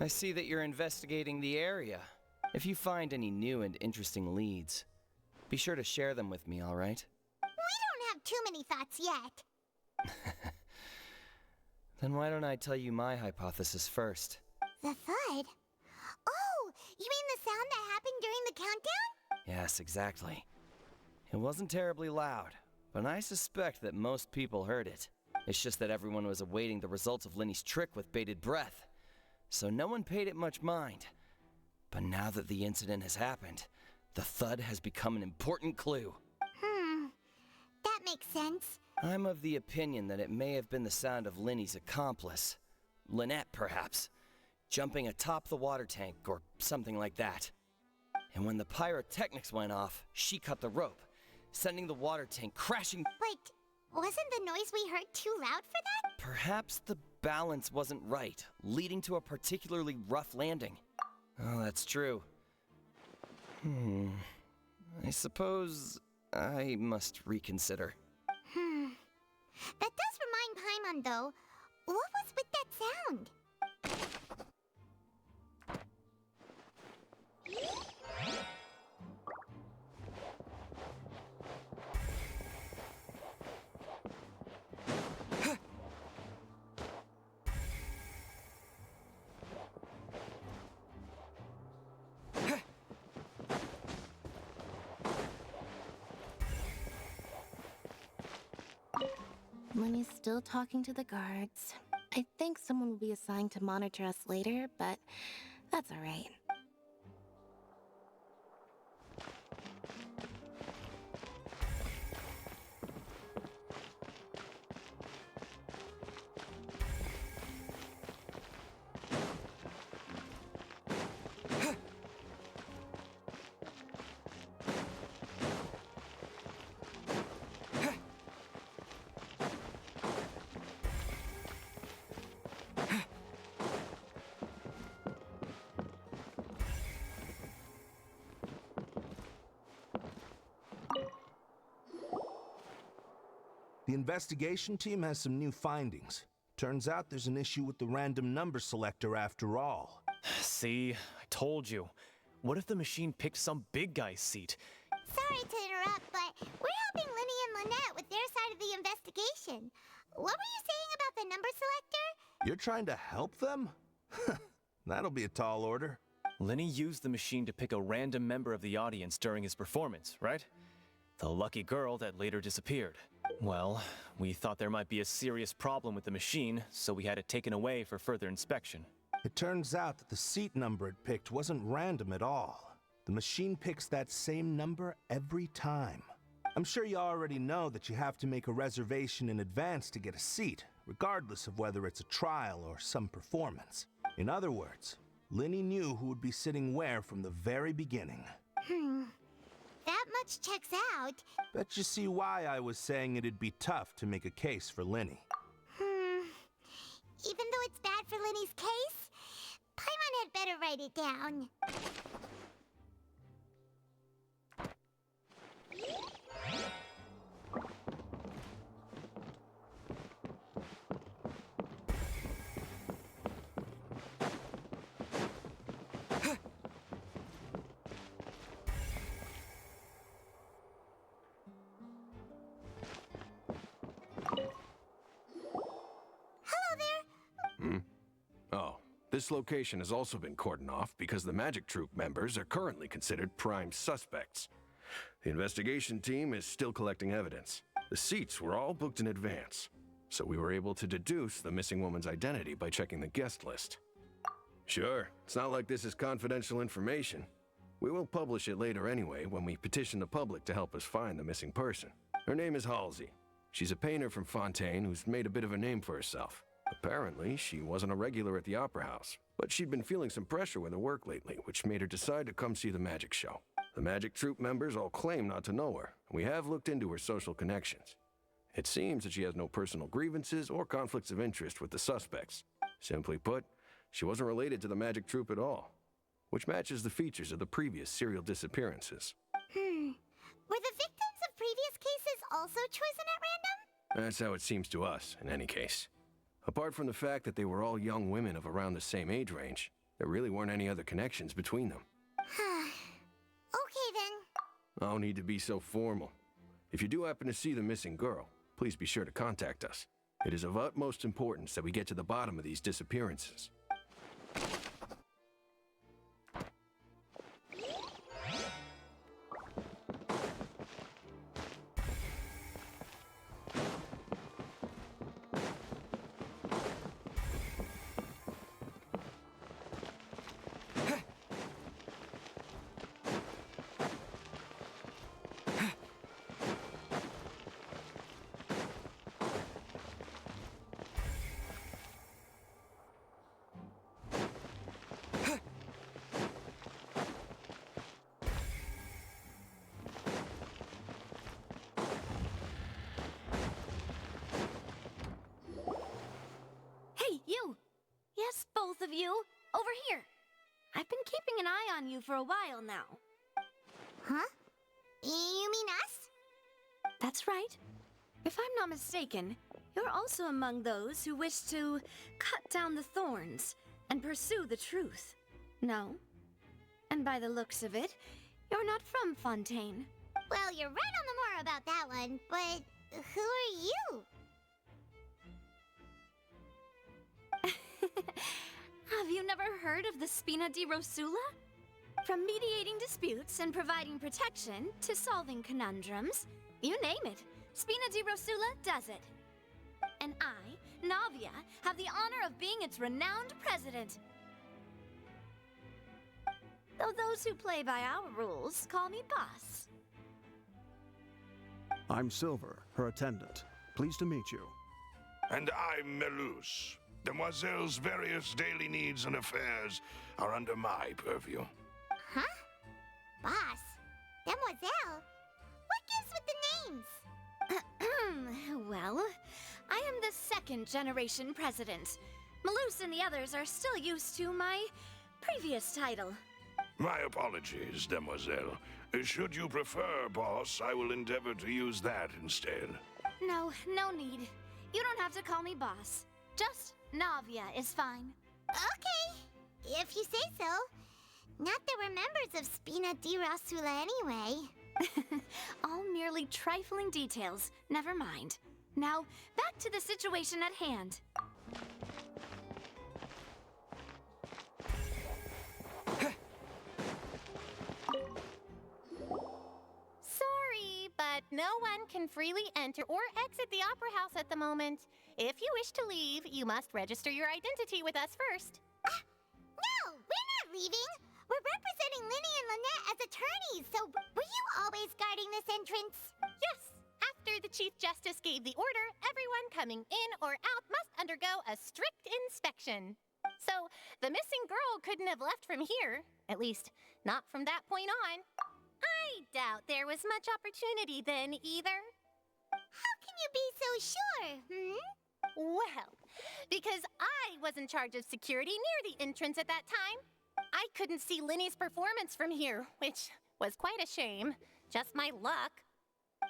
O: I see that you're investigating the area. If you find any new and interesting leads, be sure to share them with me, all right?
B: We don't have too many thoughts yet.
O: Then why don't I tell you my hypothesis first?
B: The thud? Oh, you mean the sound that happened during the countdown?
O: Yes, exactly. It wasn't terribly loud, but I suspect that most people heard it. It's just that everyone was awaiting the results of Linny's trick with bated breath, so no one paid it much mind. But now that the incident has happened, the thud has become an important clue.
B: That makes sense.
O: I'm of the opinion that it may have been the sound of Linny's accomplice, Lynette perhaps, jumping atop the water tank or something like that. And when the pyrotechnics went off, she cut the rope, sending the water tank crashing.
B: Wait, Wasn't the noise we heard too loud for that?
O: Perhaps the balance wasn't right, leading to a particularly rough landing. Oh, that's true. I suppose I must reconsider.
B: That does remind Paimon, though. What was with that sound?
D: Lenny's still talking to the guards. I think someone will be assigned to monitor us later, but that's alright.
G: The investigation team has some new findings. Turns out there's an issue with the random number selector after all.
P: See, I told you. What if the machine picked some big guy's seat?
B: Sorry to interrupt, but we're helping Linny and Lynette with their side of the investigation. What were you saying about the number selector?
G: You're trying to help them? That'll be a tall order.
P: Lenny used the machine to pick a random member of the audience during his performance, right? The lucky girl that later disappeared. Well, we thought there might be a serious problem with the machine, so we had it taken away for further inspection.
G: It turns out that the seat number it picked wasn't random at all. The machine picks that same number every time. I'm sure you already know that you have to make a reservation in advance to get a seat, regardless of whether it's a trial or some performance. In other words, Linny knew who would be sitting where from the very beginning.
B: That much checks out.
G: Bet you see why I was saying it'd be tough to make a case for Linny.
B: Even though it's bad for Linny's case, Paimon had better write it down.
Q: This location has also been cordoned off because the Magic Troop members are currently considered prime suspects. The investigation team is still collecting evidence. The seats were all booked in advance, so we were able to deduce the missing woman's identity by checking the guest list. Sure, it's not like this is confidential information. We will publish it later anyway when we petition the public to help us find the missing person. Her name is Halsey. She's a painter from Fontaine who's made a bit of a name for herself. Apparently, she wasn't a regular at the Opera House, but she'd been feeling some pressure with her work lately, which made her decide to come see the magic show. The Magic Troop members all claim not to know her, and we have looked into her social connections. It seems that she has no personal grievances or conflicts of interest with the suspects. Simply put, she wasn't related to the Magic Troop at all, which matches the features of the previous serial disappearances.
B: Were the victims of previous cases also chosen at random?
Q: That's how it seems to us, in any case. Apart from the fact that they were all young women of around the same age range, there really weren't any other connections between them.
B: Okay then.
Q: No need to be so formal. If you do happen to see the missing girl, please be sure to contact us. It is of utmost importance that we get to the bottom of these disappearances.
R: both of you. Over here. I've been keeping an eye on you for a while now.
B: Huh? You mean us?
R: That's right. If I'm not mistaken, you're also among those who wish to cut down the thorns and pursue the truth. No? And by the looks of it, you're not from Fontaine.
B: Well, you're right on the Mora about that one, but who are you?
R: Have you never heard of the Spina di Rosula? From mediating disputes and providing protection to solving conundrums, you name it, Spina di Rosula does it. And I, Navia, have the honor of being its renowned president. Though those who play by our rules call me boss.
S: I'm Silver, her attendant. Pleased to meet you.
T: And I'm Melus. Demoiselle's various daily needs and affairs are under my purview.
B: Huh? Boss? Demoiselle? What gives with the names?
R: Well, I am the second generation president. Melus and the others are still used to my previous title.
T: My apologies, Demoiselle. Should you prefer, boss, I will endeavor to use that instead.
R: No, no need. You don't have to call me boss. Just Navia is fine.
B: Okay, if you say so. Not that we're members of Spina di Rosula anyway.
R: All merely trifling details. Never mind. Now, back to the situation at hand.
U: Sorry, but no one can freely enter or exit the Opera House at the moment. If you wish to leave, you must register your identity with us first.
B: No, we're not leaving. We're representing Linny and Lynette as attorneys, so were you always guarding this entrance?
U: Yes. After the Chief Justice gave the order, everyone coming in or out must undergo a strict inspection. So, the missing girl couldn't have left from here. At least, not from that point on. I doubt there was much opportunity then, either.
B: How can you be so sure,
U: Well, because I was in charge of security near the entrance at that time. I couldn't see Linny's performance from here, which was quite a shame. Just my luck.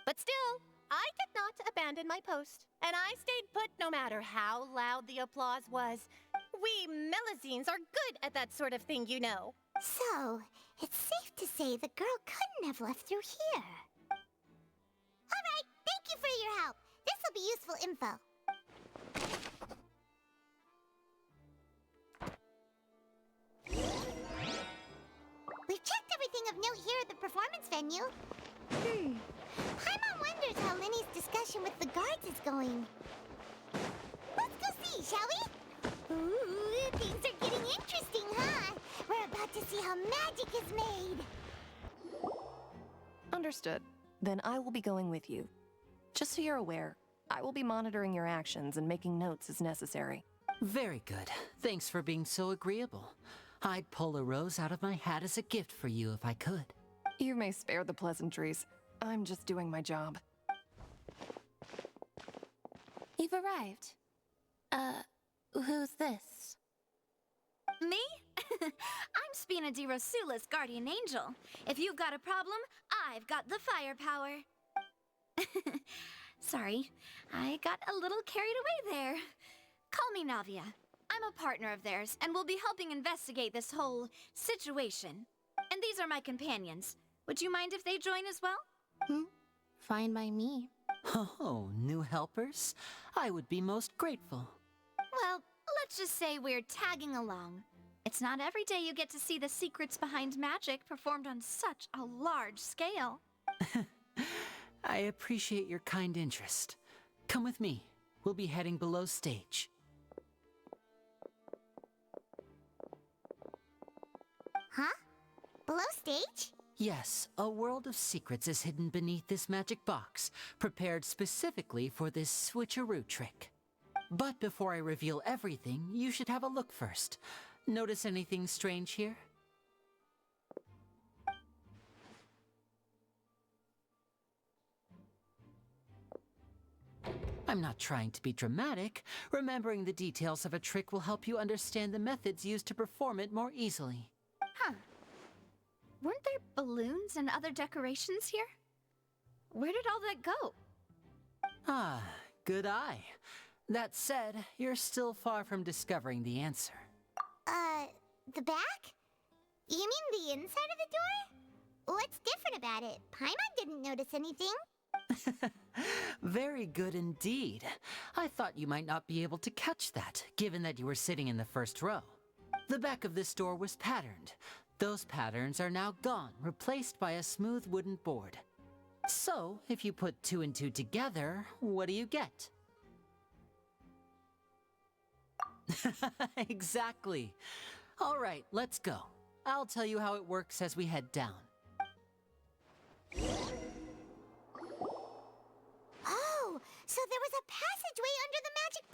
U: But still, I did not abandon my post, and I stayed put no matter how loud the applause was. We Melazines are good at that sort of thing, you know.
B: So, it's safe to say the girl couldn't have left through here. All right, thank you for your help. This will be useful info. We've checked everything of note here at the performance venue. Paimon wonders how Linny's discussion with the guards is going. Let's go see, shall we? Ooh, things are getting interesting, huh? We're about to see how magic is made.
V: Understood. Then I will be going with you. Just so you're aware, I will be monitoring your actions and making notes as necessary.
C: Very good. Thanks for being so agreeable. I'd pull a rose out of my hat as a gift for you if I could.
V: You may spare the pleasantries. I'm just doing my job.
D: You've arrived. Who's this?
R: Me? I'm Spina di Rosula's guardian angel. If you've got a problem, I've got the firepower. Sorry, I got a little carried away there. Call me Navia. I'm a partner of theirs, and will be helping investigate this whole situation. And these are my companions. Would you mind if they join as well?
D: Fine by me.
C: Oh, new helpers? I would be most grateful.
R: Well, let's just say we're tagging along. It's not every day you get to see the secrets behind magic performed on such a large scale.
C: I appreciate your kind interest. Come with me. We'll be heading below stage.
B: Huh? Below stage?
C: Yes, a world of secrets is hidden beneath this magic box, prepared specifically for this switcheroo trick. But before I reveal everything, you should have a look first. Notice anything strange here? I'm not trying to be dramatic. Remembering the details of a trick will help you understand the methods used to perform it more easily.
R: Huh. Weren't there balloons and other decorations here? Where did all that go?
C: Ah, good eye. That said, you're still far from discovering the answer.
B: The back? You mean the inside of the door? What's different about it? Paimon didn't notice anything.
C: Very good indeed. I thought you might not be able to catch that, given that you were sitting in the first row. The back of this door was patterned. Those patterns are now gone, replaced by a smooth wooden board. So, if you put 2 and 2 together, what do you get? Exactly. All right, let's go. I'll tell you how it works as we head down.
B: Oh, so there was a passageway under the magic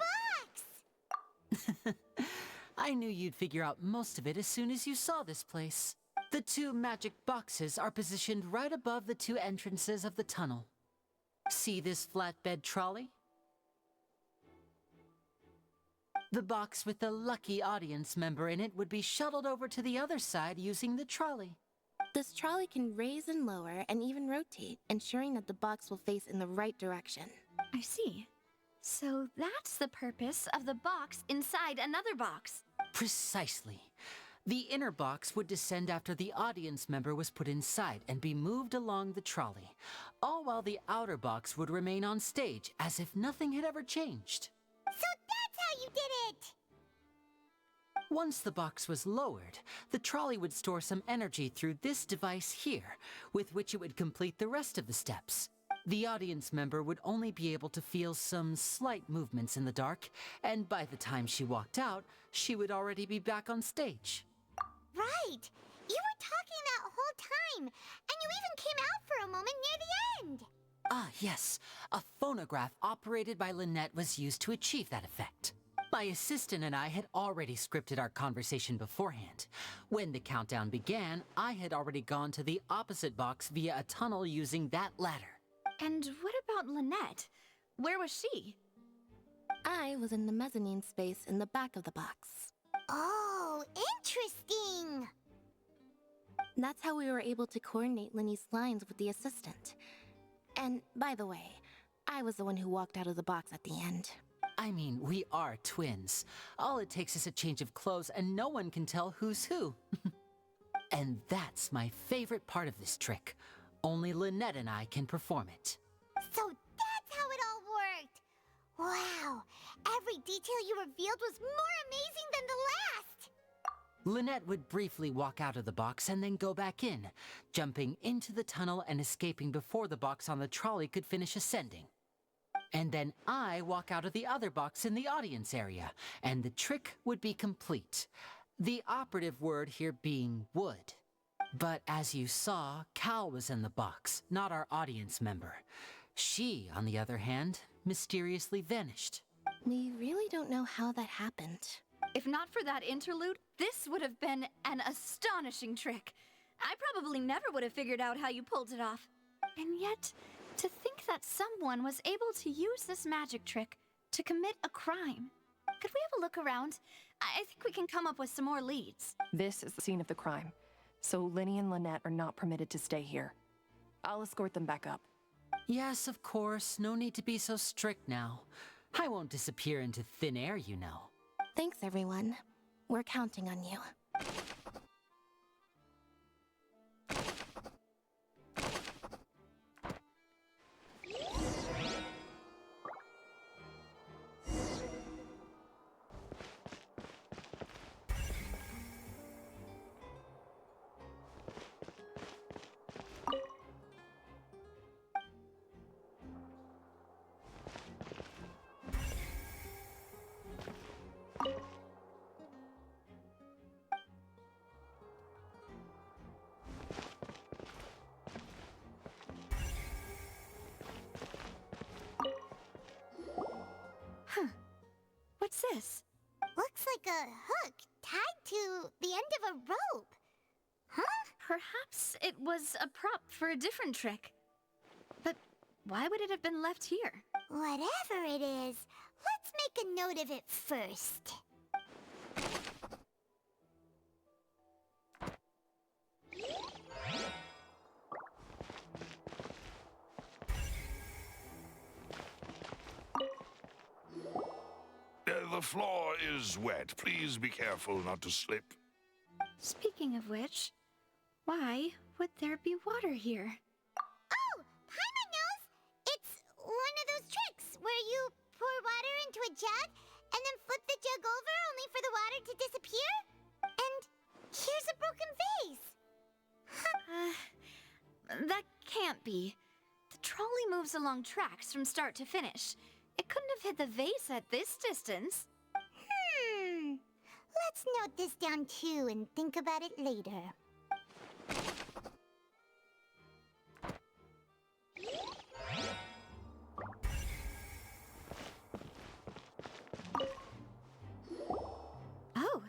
B: box!
C: I knew you'd figure out most of it as soon as you saw this place. The 2 magic boxes are positioned right above the 2 entrances of the tunnel. See this flatbed trolley? The box with the lucky audience member in it would be shuttled over to the other side using the trolley.
D: This trolley can raise and lower and even rotate, ensuring that the box will face in the right direction.
R: I see. So that's the purpose of the box inside another box.
C: Precisely. The inner box would descend after the audience member was put inside and be moved along the trolley, all while the outer box would remain on stage as if nothing had ever changed.
B: So that's how you did it!
C: Once the box was lowered, the trolley would store some energy through this device here, with which it would complete the rest of the steps. The audience member would only be able to feel some slight movements in the dark, and by the time she walked out, she would already be back on stage.
B: Right! You were talking that whole time, and you even came out for a moment near the end!
C: Ah, yes. A phonograph operated by Lynette was used to achieve that effect. My assistant and I had already scripted our conversation beforehand. When the countdown began, I had already gone to the opposite box via a tunnel using that ladder.
R: And what about Lynette? Where was she?
D: I was in the mezzanine space in the back of the box.
B: Oh, interesting!
D: That's how we were able to coordinate Linny's lines with the assistant. And, by the way, I was the one who walked out of the box at the end.
C: I mean, we are twins. All it takes is a change of clothes and no one can tell who's who. And that's my favorite part of this trick. Only Lynette and I can perform it.
B: So that's how it all worked! Wow! Every detail you revealed was more amazing than the last!
C: Lynette would briefly walk out of the box and then go back in, jumping into the tunnel and escaping before the box on the trolley could finish ascending. And then I walk out of the other box in the audience area, and the trick would be complete. The operative word here being would. But as you saw, Cal was in the box, not our audience member. She, on the other hand, mysteriously vanished.
D: We really don't know how that happened.
R: If not for that interlude, this would have been an astonishing trick. I probably never would have figured out how you pulled it off. And yet, to think that someone was able to use this magic trick to commit a crime. Could we have a look around? I think we can come up with some more leads.
V: This is the scene of the crime, so Linny and Lynette are not permitted to stay here. I'll escort them back up.
C: Yes, of course. No need to be so strict now. I won't disappear into thin air, you know.
D: Thanks, everyone. We're counting on you.
R: What's this?
B: Looks like a hook tied to the end of a rope. Huh?
R: Perhaps it was a prop for a different trick. But why would it have been left here?
B: Whatever it is, let's make a note of it first.
T: The floor is wet. Please be careful not to slip.
R: Speaking of which, why would there be water here?
B: Oh, Paimon knows! It's one of those tricks where you pour water into a jug and then flip the jug over only for the water to disappear. And here's a broken vase.
R: That can't be. The trolley moves along tracks from start to finish. It couldn't have hit the vase at this distance.
B: Let's note this down too and think about it later.
R: Oh,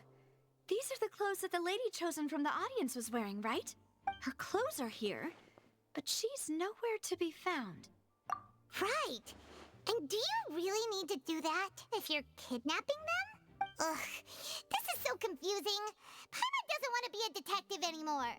R: these are the clothes that the lady chosen from the audience was wearing, right? Her clothes are here, but she's nowhere to be found.
B: Right! And do you really need to do that if you're kidnapping them? Ugh, this is so confusing. Paimon doesn't want to be a detective anymore.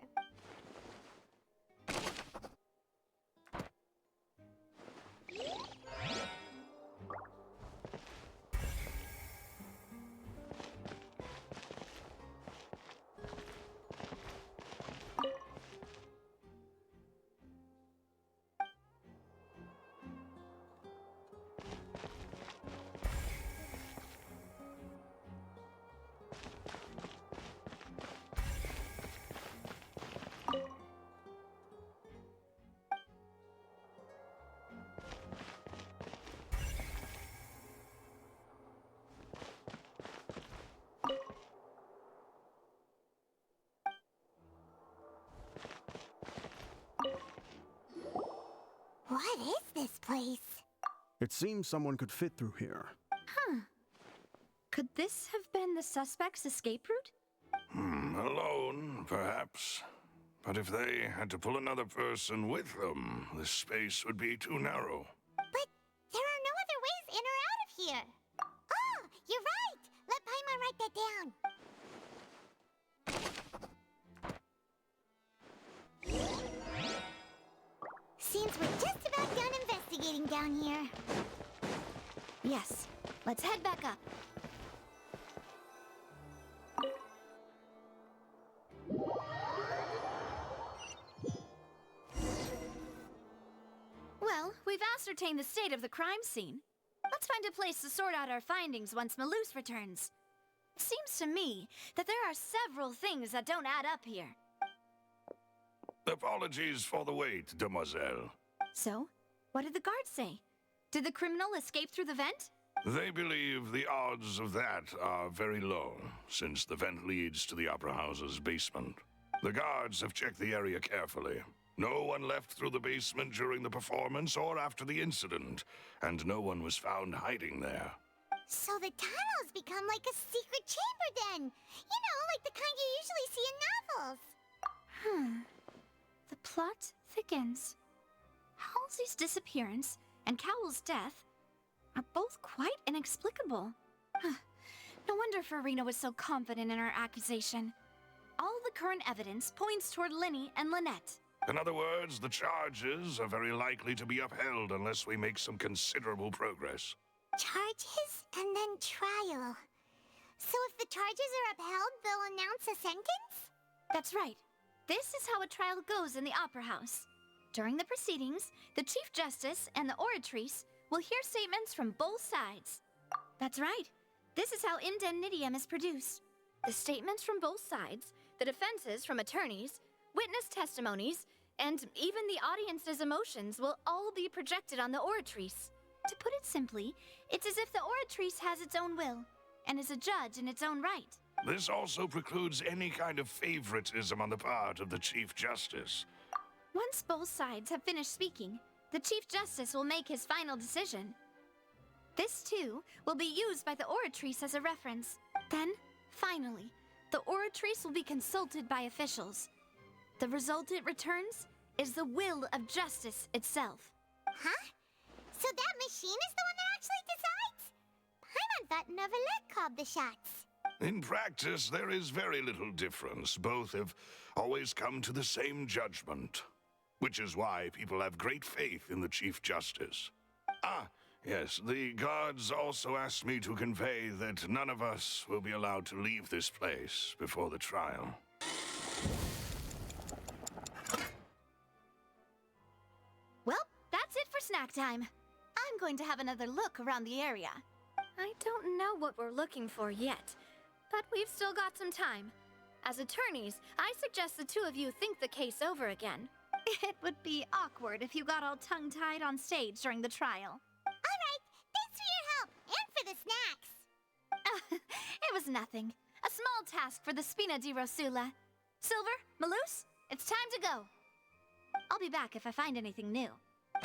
B: What is this place?
S: It seems someone could fit through here.
R: Could this have been the suspect's escape route?
T: Alone, perhaps. But if they had to pull another person with them, the space would be too narrow.
B: But there are no other ways in or out of here. Oh, you're right! Let Paimon write that down. Seems we're just about done investigating down here.
R: Yes, let's head back up. Well, we've ascertained the state of the crime scene. Let's find a place to sort out our findings once Malus returns. It seems to me that there are several things that don't add up here.
T: Apologies for the wait, demoiselle.
R: So, what did the guards say? Did the criminal escape through the vent?
T: They believe the odds of that are very low, since the vent leads to the Opera House's basement. The guards have checked the area carefully. No one left through the basement during the performance or after the incident, and no one was found hiding there.
B: So the tunnels become like a secret chamber then. You know, like the kind you usually see in novels.
R: The plot thickens. Halsey's disappearance and Cowell's death are both quite inexplicable. No wonder Farina was so confident in her accusation. All the current evidence points toward Linny and Lynette.
T: In other words, the charges are very likely to be upheld unless we make some considerable progress.
B: Charges and then trial. So if the charges are upheld, they'll announce a sentence?
R: That's right. This is how a trial goes in the Opera House. During the proceedings, the Chief Justice and the Oratrice will hear statements from both sides. That's right. This is how indemnitium is produced. The statements from both sides, the defenses from attorneys, witness testimonies, and even the audience's emotions will all be projected on the Oratrice. To put it simply, it's as if the Oratrice has its own will, and is a judge in its own right.
T: This also precludes any kind of favoritism on the part of the Chief Justice.
R: Once both sides have finished speaking, the Chief Justice will make his final decision. This, too, will be used by the Oratrice as a reference. Then, finally, the Oratrice will be consulted by officials. The result it returns is the will of justice itself.
B: Huh? So that machine is the one that actually decides? Paimon thought Neverlet called the shots.
T: In practice, there is very little difference. Both have always come to the same judgment. Which is why people have great faith in the Chief Justice. Ah, yes, the guards also asked me to convey that none of us will be allowed to leave this place before the trial.
R: Well, that's it for snack time. I'm going to have another look around the area. I don't know what we're looking for yet, but we've still got some time. As attorneys, I suggest the two of you think the case over again. It would be awkward if you got all tongue-tied on stage during the trial.
B: All right, thanks for your help, and for the snacks.
R: It was nothing. A small task for the Spina di Rosula. Silver, Maloose, it's time to go. I'll be back if I find anything new.
B: All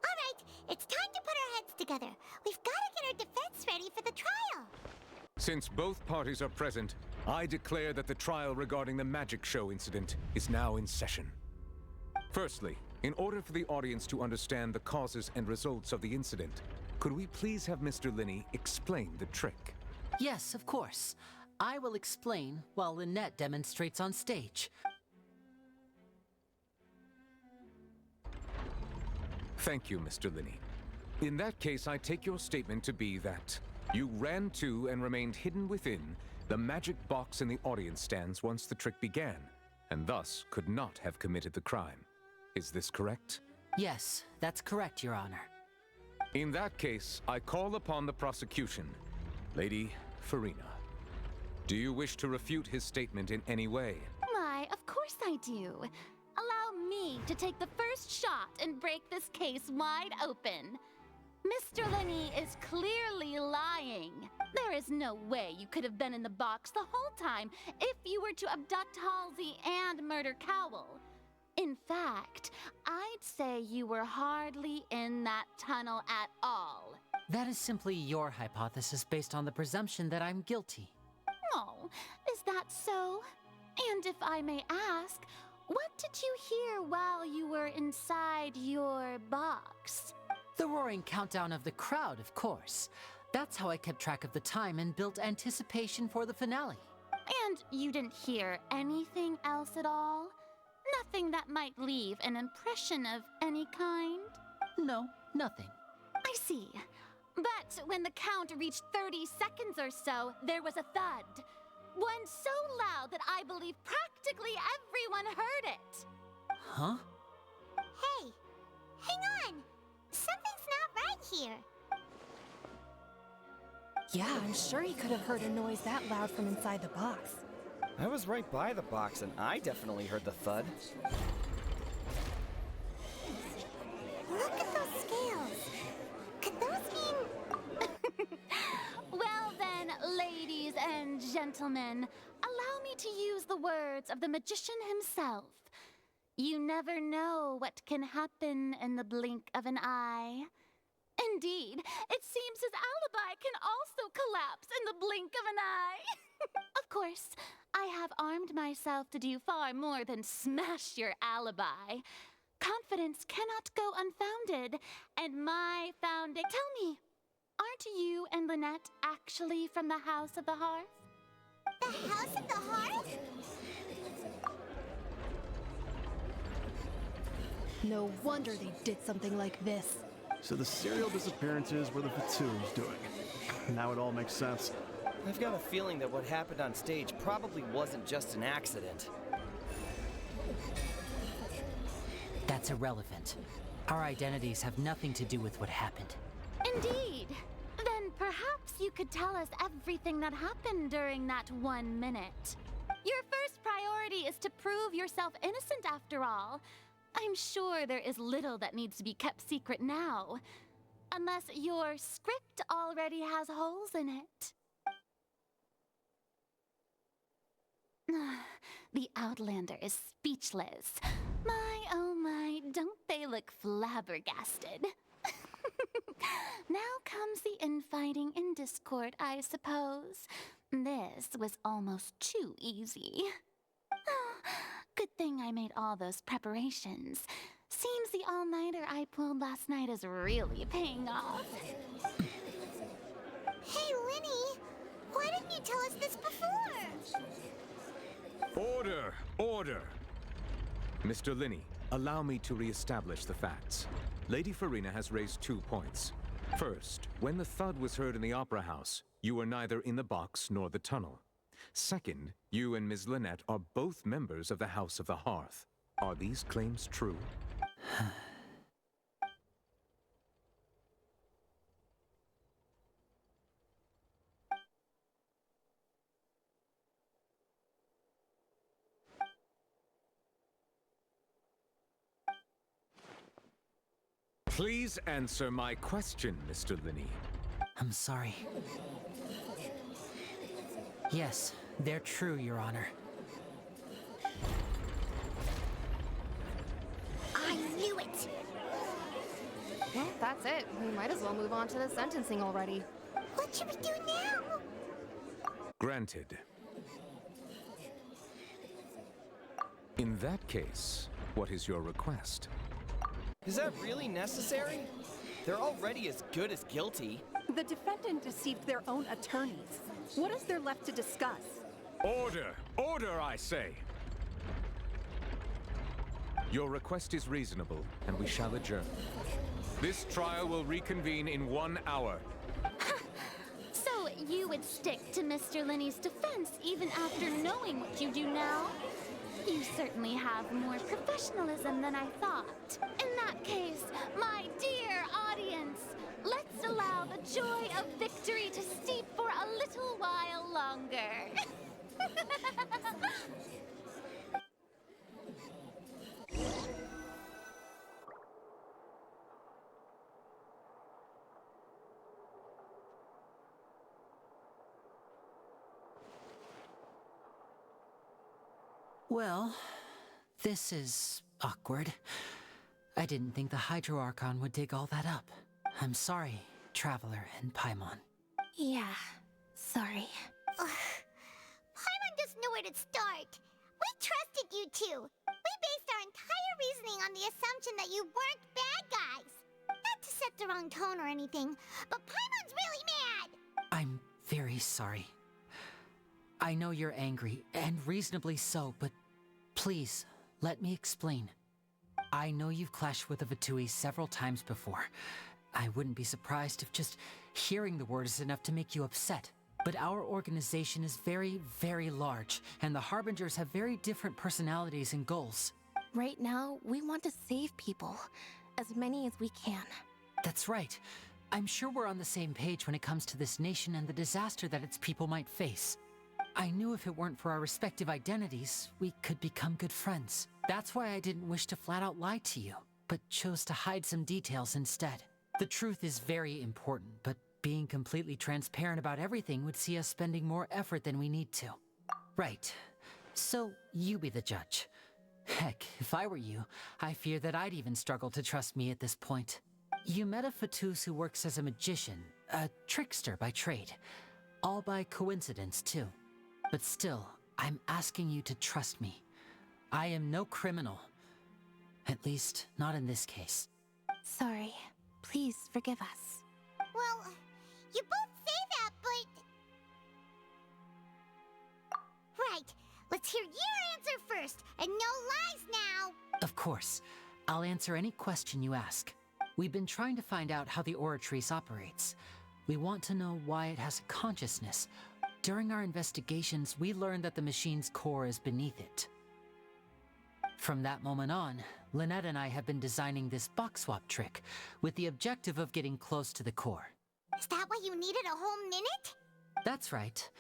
B: right, it's time to put our heads together. We've got to get our defense ready for the trial.
K: Since both parties are present, I declare that the trial regarding the magic show incident is now in session. Firstly, in order for the audience to understand the causes and results of the incident, could we please have Mr. Linney explain the trick?
C: Yes, of course. I will explain while Lynette demonstrates on stage.
K: Thank you, Mr. Linney. In that case, I take your statement to be that you ran to and remained hidden within the magic box in the audience stands once the trick began, and thus could not have committed the crime. Is this correct?
C: Yes, that's correct, Your Honor.
K: In that case, I call upon the prosecution. Lady Farina, do you wish to refute his statement in any way?
E: Why, of course I do. Allow me to take the first shot and break this case wide open. Mr. Linney is clearly lying. There is no way you could have been in the box the whole time if you were to abduct Halsey and murder Cowell. In fact, I'd say you were hardly in that tunnel at all.
C: That is simply your hypothesis based on the presumption that I'm guilty.
E: Oh, is that so? And if I may ask, what did you hear while you were inside your box?
C: The roaring countdown of the crowd, of course. That's how I kept track of the time and built anticipation for the finale.
E: And you didn't hear anything else at all? Nothing that might leave an impression of any kind?
C: No, nothing.
E: I see. But when the count reached 30 seconds or so, there was a thud. One so loud that I believe practically everyone heard it.
C: Huh?
B: Hey, hang on. Something's not right here.
V: Yeah, I'm sure he could have heard a noise that loud from inside the box.
O: I was right by the box, and I definitely heard the thud.
B: Look at those scales. Could those mean...
E: Well then, ladies and gentlemen, allow me to use the words of the magician himself. You never know what can happen in the blink of an eye. Indeed, it seems his alibi can also collapse in the blink of an eye. Of course, I have armed myself to do far more than smash your alibi. Confidence cannot go unfounded, and my founding... Tell me, aren't you and Lynette actually from the House of the Hearth?
B: The House of the Hearth?
V: No wonder they did something like this.
S: So the serial disappearances were the Fatsoom's doing. Now it all makes sense.
O: I've got a feeling that what happened on stage probably wasn't just an accident.
C: That's irrelevant. Our identities have nothing to do with what happened.
E: Indeed. Then perhaps you could tell us everything that happened during that 1 minute. Your first priority is to prove yourself innocent after all. I'm sure there is little that needs to be kept secret now. Unless your script already has holes in it. The Outlander is speechless. My, oh my, don't they look flabbergasted? Now comes the infighting in Discord, I suppose. This was almost too easy. Good thing I made all those preparations. Seems the all-nighter I pulled last night is really paying off.
B: Hey, Linny! Why didn't you tell us this before?
K: Order! Order! Mr. Linney, allow me to re-establish the facts. Lady Farina has raised 2 points. First, when the thud was heard in the Opera House, you were neither in the box nor the tunnel. Second, you and Ms. Lynette are both members of the House of the Hearth. Are these claims true? Please answer my question, Mr. Linney.
C: I'm sorry. Yes, they're true, Your Honor.
B: I knew it!
H: Well, that's it. We might as well move on to the sentencing already.
B: What should we do now?
K: Granted. In that case, what is your request?
O: Is that really necessary? They're already as good as guilty.
A: The defendant deceived their own attorneys. What is there left to discuss?
K: Order! Order, I say! Your request is reasonable, and we shall adjourn. This trial will reconvene in 1 hour.
E: So you would stick to Mr. Linney's defense even after knowing what you do now? You certainly have more professionalism than I thought. In that case, my dear audience, let's allow the joy of victory to steep for a little while longer.
C: Well, this is awkward. I didn't think the Hydro Archon would dig all that up. I'm sorry, Traveler and Paimon.
D: Yeah, sorry.
B: Paimon doesn't know where to start. We trusted you two. We based our entire reasoning on the assumption that you weren't bad guys. Not to set the wrong tone or anything, but Paimon's really mad!
C: I'm very sorry. I know you're angry, and reasonably so, but please, let me explain. I know you've clashed with the Vatui several times before. I wouldn't be surprised if just hearing the word is enough to make you upset. But our organization is very, very large, and the Harbingers have very different personalities and goals.
D: Right now, we want to save people. As many as we can.
C: That's right. I'm sure we're on the same page when it comes to this nation and the disaster that its people might face. I knew if it weren't for our respective identities, we could become good friends. That's why I didn't wish to flat out lie to you, but chose to hide some details instead. The truth is very important, but being completely transparent about everything would see us spending more effort than we need to. Right. So, you be the judge. Heck, if I were you, I fear that I'd even struggle to trust me at this point. You met a Fatus who works as a magician, a trickster by trade. All by coincidence, too. But still, I'm asking you to trust me. I am no criminal. At least, not in this case.
D: Sorry. Please forgive us.
B: Well, you both say that, but... Right. Let's hear your answer first, and no lies now!
C: Of course. I'll answer any question you ask. We've been trying to find out how the Oratrice operates. We want to know why it has a consciousness. During our investigations, we learned that the machine's core is beneath it. From that moment on, Lynette and I have been designing this box swap trick, with the objective of getting close to the core.
B: Is that why you needed a whole minute?
C: That's right.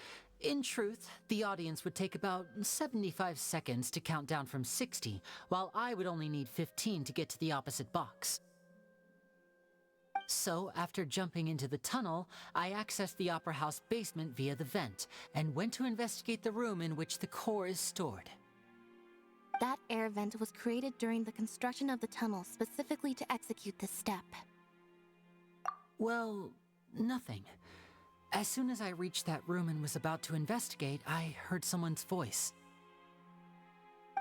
C: In truth, the audience would take about 75 seconds to count down from 60, while I would only need 15 to get to the opposite box. So, after jumping into the tunnel, I accessed the Opera House basement via the vent, and went to investigate the room in which the core is stored.
D: That air vent was created during the construction of the tunnel specifically to execute this step.
C: Well, nothing. As soon as I reached that room and was about to investigate, I heard someone's voice.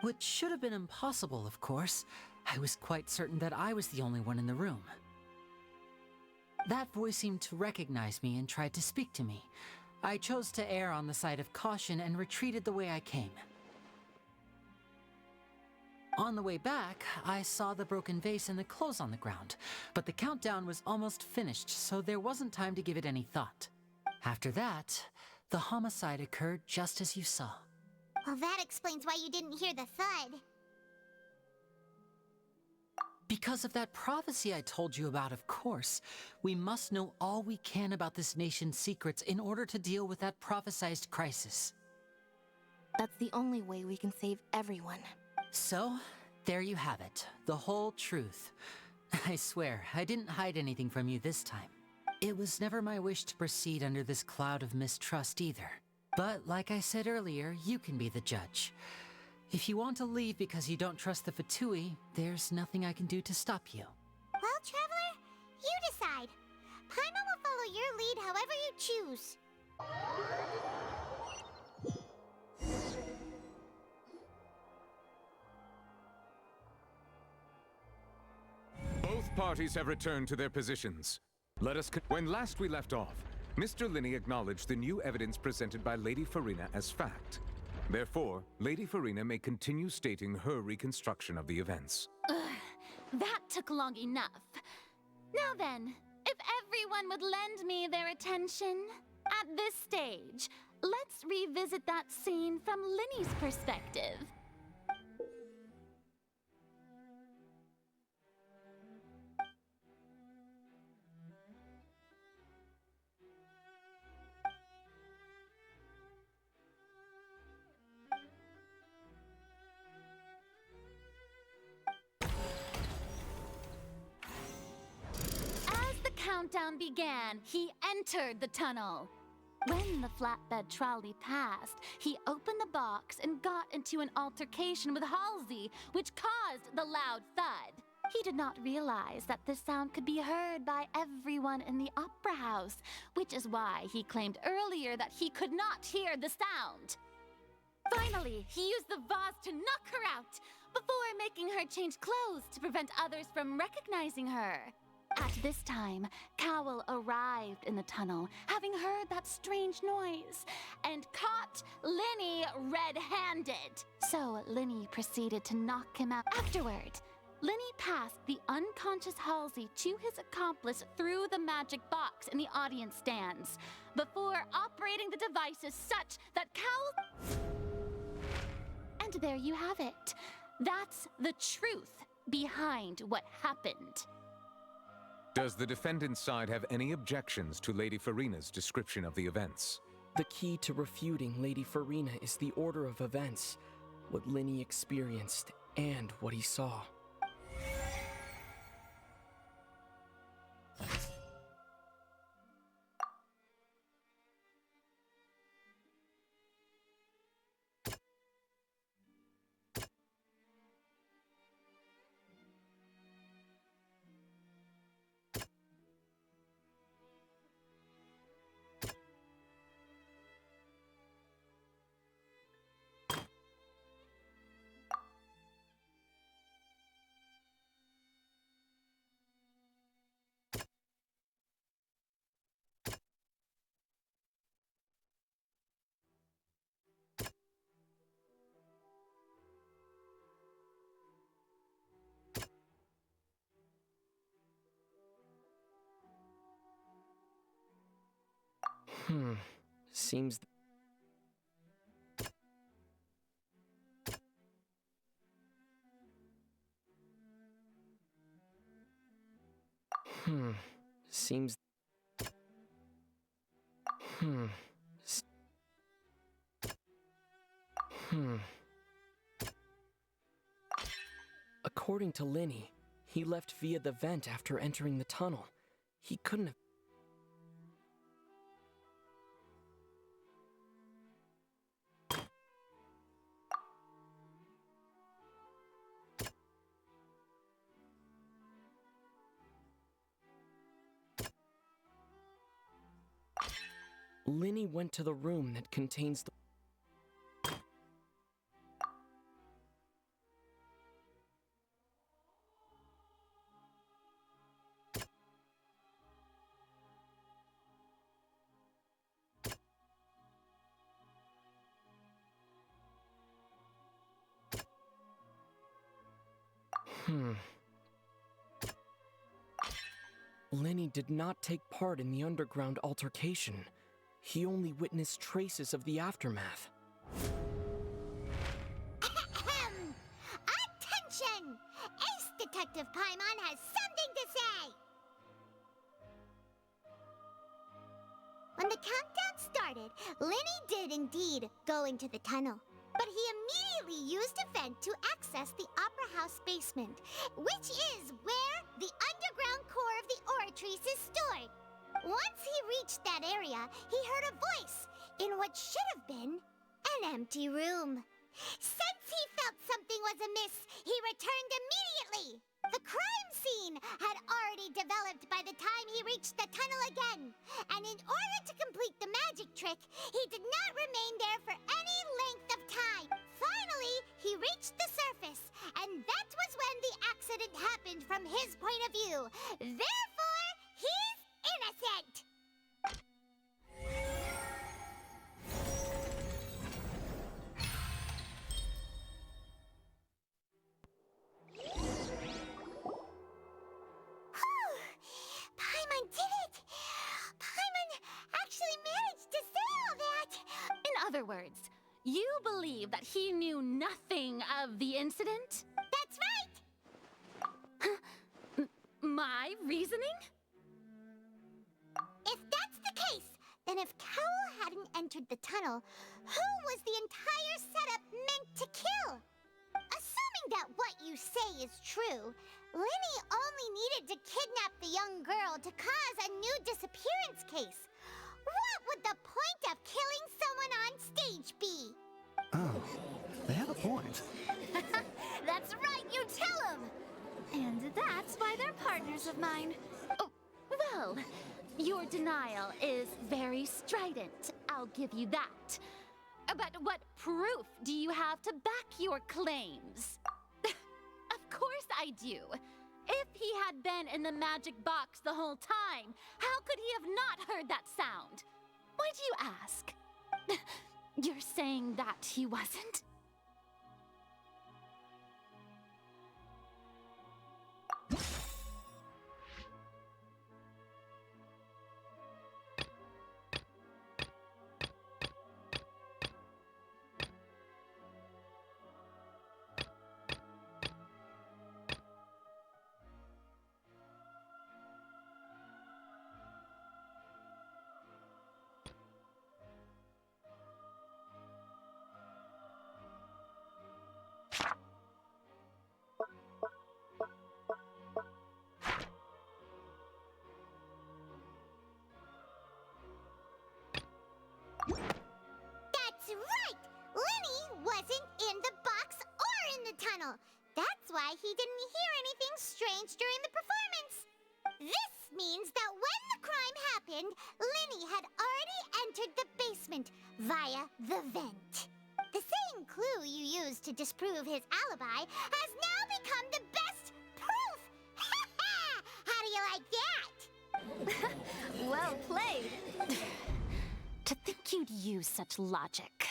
C: Which should have been impossible, of course. I was quite certain that I was the only one in the room. That voice seemed to recognize me and tried to speak to me. I chose to err on the side of caution and retreated the way I came. On the way back, I saw the broken vase and the clothes on the ground, but the countdown was almost finished, so there wasn't time to give it any thought. After that, the homicide occurred just as you saw.
B: Well, that explains why you didn't hear the thud.
C: Because of that prophecy I told you about, of course. We must know all we can about this nation's secrets in order to deal with that prophesized crisis.
D: That's the only way we can save everyone.
C: So, there you have it. The whole truth. I swear, I didn't hide anything from you this time. It was never my wish to proceed under this cloud of mistrust either. But like I said earlier, you can be the judge. If you want to leave because you don't trust the Fatui, there's nothing I can do to stop you.
B: Well, Traveler, you decide. Paimon will follow your lead however you choose.
F: Both parties have returned to their positions. Let us when last we left off, Mr. Linney acknowledged the new evidence presented by Lady Farina as fact. Therefore, Lady Farina may continue stating her reconstruction of the events.
E: That took long enough. Now then, if everyone would lend me their attention, at this stage, let's revisit that scene from Linney's perspective. Countdown began, he entered the tunnel. When the flatbed trolley passed, he opened the box and got into an altercation with Halsey, which caused the loud thud. He did not realize that this sound could be heard by everyone in the opera house, which is why he claimed earlier that he could not hear the sound. Finally, he used the vase to knock her out, before making her change clothes to prevent others from recognizing her. At this time, Cowell arrived in the tunnel, having heard that strange noise, and caught Linney red-handed. So Linney proceeded to knock him out. Afterward, Linney passed the unconscious Halsey to his accomplice through the magic box in the audience stands, before operating the devices such that Cowell... And there you have it. That's the truth behind what happened.
F: Does the defendant's side have any objections to Lady Farina's description of the events?
I: The key to refuting Lady Farina is the order of events, what Linney experienced, and what he saw. Seems... Seems... According to Linney, he left via the vent after entering the tunnel. He couldn't have... Linney went to the room that contains the... Lenny did not take part in the underground altercation. He only witnessed traces of the aftermath.
B: Attention! Ace Detective Paimon has something to say! When the countdown started, Lenny did indeed go into the tunnel. But he immediately used a vent to access the Opera House basement, which is where the underground core of the Oratrice is stored. Once he reached that area, he heard a voice in what should have been an empty room. Since he felt something was amiss, he returned immediately. The crime scene had already developed by the time he reached the tunnel again, and in order to complete the magic trick, he did not remain there for any length of time. Finally, he reached the surface, and that was when the accident happened from his point of view. Therefore, he's innocent! Paimon did it! Paimon actually managed to say all that!
E: In other words, you believe that he knew nothing of the incident?
B: That's right!
E: My reasoning?
B: If that's the case, then if Cowell hadn't entered the tunnel, who was the entire setup meant to kill? Assuming that what you say is true, Lenny only needed to kidnap the young girl to cause a new disappearance case. What would the point of killing someone on stage be?
S: Oh, they have a point.
R: That's right, you tell them! And that's why they're partners of mine.
E: Oh, well, your denial is very strident, I'll give you that. But what proof do you have to back your claims? Of course I do. If he had been in the magic box the whole time, how could he have not heard that sound? Why do you ask? You're saying that he wasn't?
B: That's right! Lenny wasn't in the box or in the tunnel. That's why he didn't hear anything strange during the performance. This means that when the crime happened, Lenny had already entered the basement via the vent. The same clue you used to disprove his alibi has now become the best proof! How do you like that?
R: Well played.
E: To think you'd use such logic.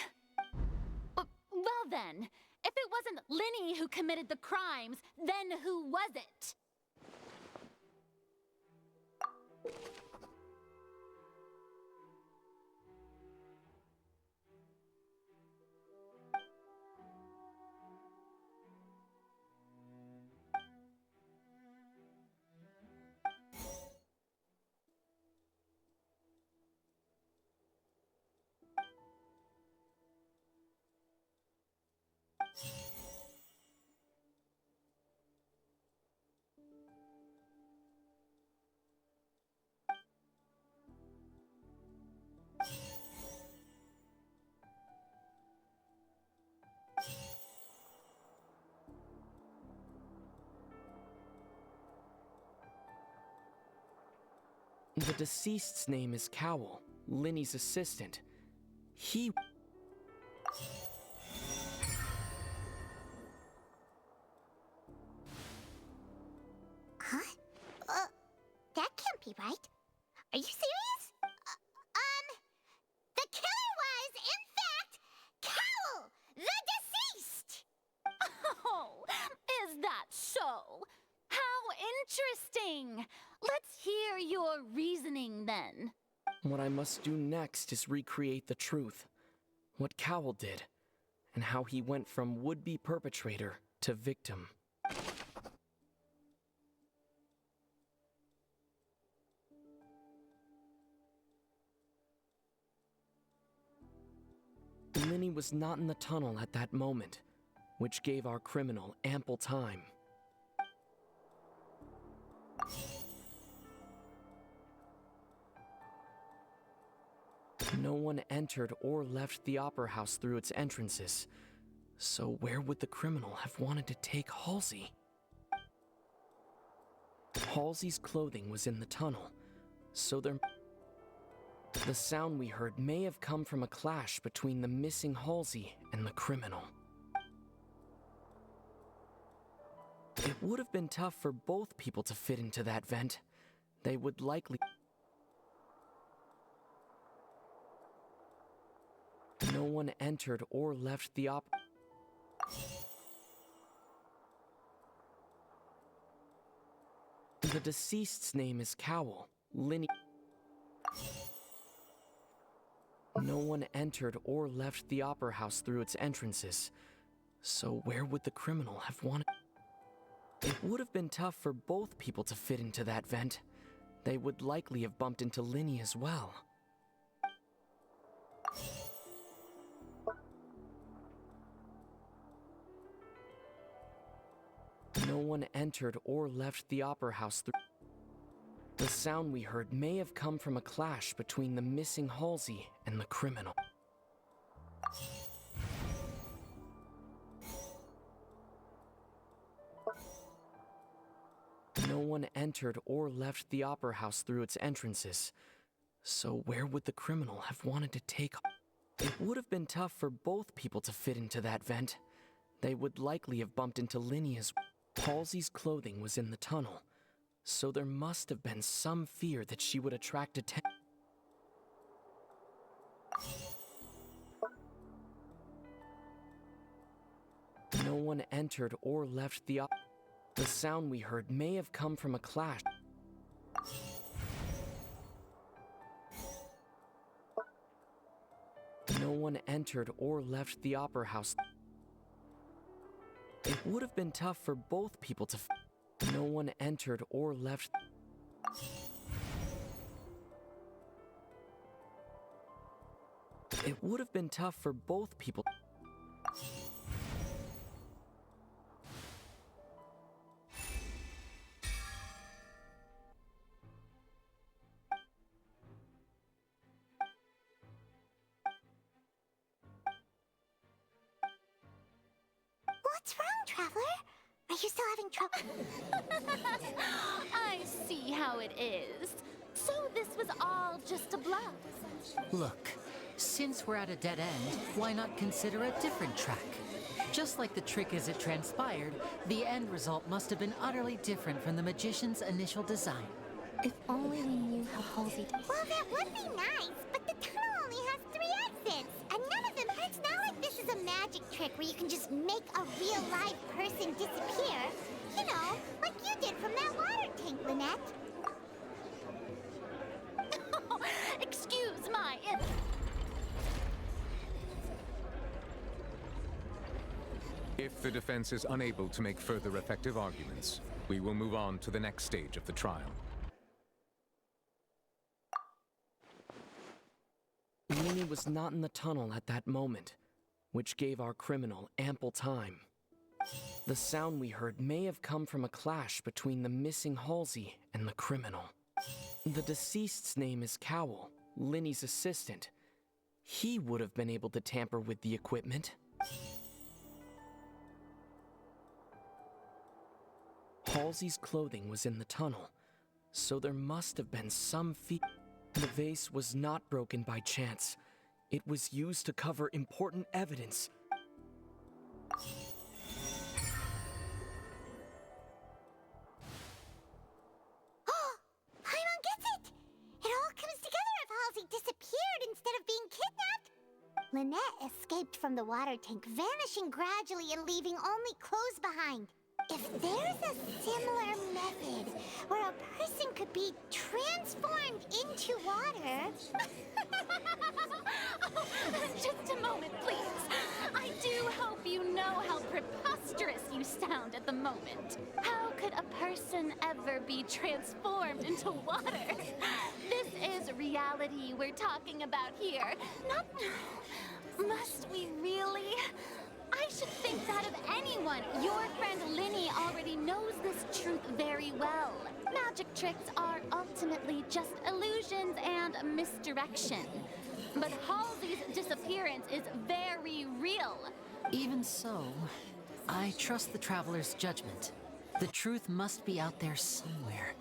E: Well then, if it wasn't Lenny who committed the crimes, then who was it?
I: The deceased's name is Cowell, Lenny's assistant. He...
B: Huh? That can't be right. Are you serious? The killer was, in fact, Cowell, the deceased!
E: Oh, is that so? So, how interesting! Let's hear your reasoning then.
I: What I must do next is recreate the truth. What Cowell did, and how he went from would-be perpetrator to victim. Linny was not in the tunnel at that moment, which gave our criminal ample time. No one entered or left the Opera House through its entrances, so where would the criminal have wanted to take Halsey? Halsey's clothing was in the tunnel, so the sound we heard may have come from a clash between the missing Halsey and the criminal. It would have been tough for both people to fit into that vent. They would likely... No one entered or left the The deceased's name is Cowell. Linny... No one entered or left the Opera House through its entrances, so where would the criminal have wanted... It would have been tough for both people to fit into that vent. They would likely have bumped into Linny as well. No one entered or left the Opera House through... The sound we heard may have come from a clash between the missing Halsey and the criminal. No one entered or left the Opera House through its entrances, so where would the criminal have wanted to take... It would have been tough for both people to fit into that vent. They would likely have bumped into Linny as well. Halsey's clothing was in the tunnel, so there must have been some fear that she would attract attention. No one entered or left the sound we heard may have come from a clash. No one entered or left the Opera House. It would have been tough for both people to... No one entered or left... It would have been tough for both people...
B: What's wrong, Traveler? Are you still having trouble?
E: I see how it is. So this was all just a bluff.
C: Look, since we're at a dead end, why not consider a different track? Just like the trick as it transpired, the end result must have been utterly different from the magician's initial design.
D: If only we knew how Halsey...
B: Well, that would be nice, but the tunnel only has 3 exits, and none of them... It's not like this is a magic trick where you can just make a real live person disappear. You know, like you did from that water tank, Lynette.
E: Excuse my...
F: If the defense is unable to make further effective arguments, we will move on to the next stage of the trial.
I: Linny was not in the tunnel at that moment, which gave our criminal ample time. The sound we heard may have come from a clash between the missing Halsey and the criminal. The deceased's name is Cowell, Linny's assistant. He would have been able to tamper with the equipment. Halsey's clothing was in the tunnel, so there must have been some The vase was not broken by chance. It was used to cover important evidence.
B: Paimon gets it! It all comes together if Halsey disappeared instead of being kidnapped. Lynette escaped from the water tank, vanishing gradually and leaving only clothes behind. If there's a similar method where a person could be transformed into water...
E: Oh, just a moment, please. I do hope you know how preposterous you sound at the moment. How could a person ever be transformed into water? This is reality we're talking about here. Not... Must we really? I should think that of anyone. Your friend Linny already knows this truth very well. Magic tricks are ultimately just illusions and misdirection. But Halsey's disappearance is very real.
C: Even so, I trust the Traveler's judgment. The truth must be out there somewhere.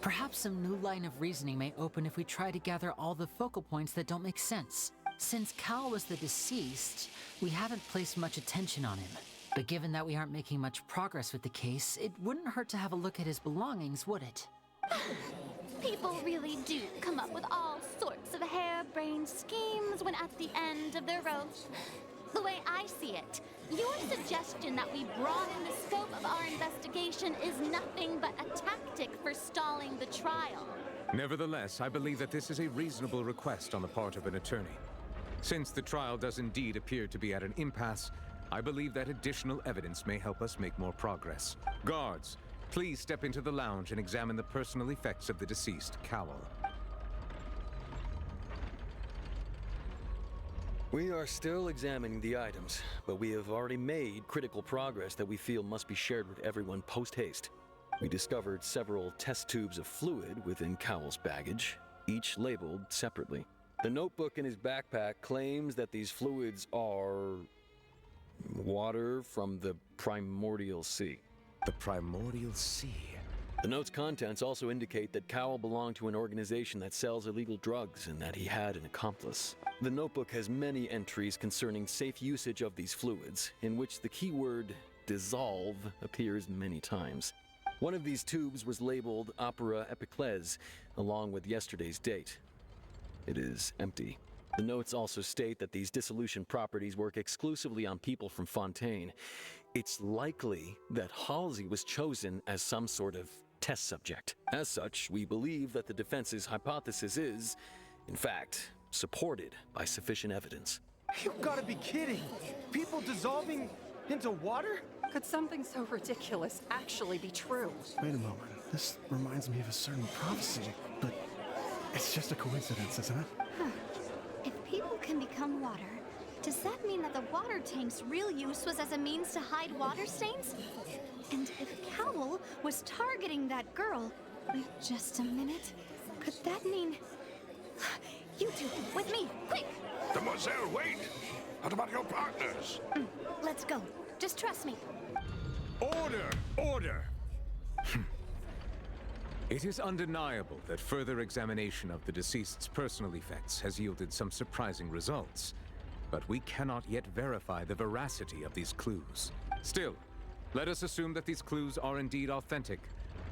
C: Perhaps some new line of reasoning may open if we try to gather all the focal points that don't make sense. Since Cal was the deceased, we haven't placed much attention on him. But given that we aren't making much progress with the case, it wouldn't hurt to have a look at his belongings, would it?
E: People really do come up with all sorts of harebrained schemes when at the end of their rope. The way I see it, your suggestion that we broaden the scope of our investigation is nothing but a tactic for stalling the trial.
F: Nevertheless, I believe that this is a reasonable request on the part of an attorney. Since the trial does indeed appear to be at an impasse, I believe that additional evidence may help us make more progress. Guards, please step into the lounge and examine the personal effects of the deceased, Cowell.
N: We are still examining the items, but we have already made critical progress that we feel must be shared with everyone post-haste. We discovered several test tubes of fluid within Cowell's baggage, each labeled separately. The notebook in his backpack claims that these fluids are... water from the Primordial Sea.
F: The Primordial Sea?
N: The note's contents also indicate that Cowell belonged to an organization that sells illegal drugs and that he had an accomplice. The notebook has many entries concerning safe usage of these fluids, in which the keyword dissolve appears many times. One of these tubes was labeled Opera Epiclese, along with yesterday's date. It is empty. The notes also state that these dissolution properties work exclusively on people from Fontaine. It's likely that Halsey was chosen as some sort of test subject. As such, we believe that the defense's hypothesis is, in fact, supported by sufficient evidence.
M: You've got to be kidding! People dissolving into water?
A: Could something so ridiculous actually be true?
S: Wait a moment. This reminds me of a certain prophecy, but it's just a coincidence, isn't it?
R: Huh. If people can become water, does that mean that the water tank's real use was as a means to hide water stains? And if Cowell was targeting that girl... Wait just a minute. Could that mean... You two, with me, quick!
T: Demoiselle, wait! What about your partners?
R: Let's go. Just trust me.
F: Order! Order! It is undeniable that further examination of the deceased's personal effects has yielded some surprising results, but we cannot yet verify the veracity of these clues. Still, let us assume that these clues are indeed authentic,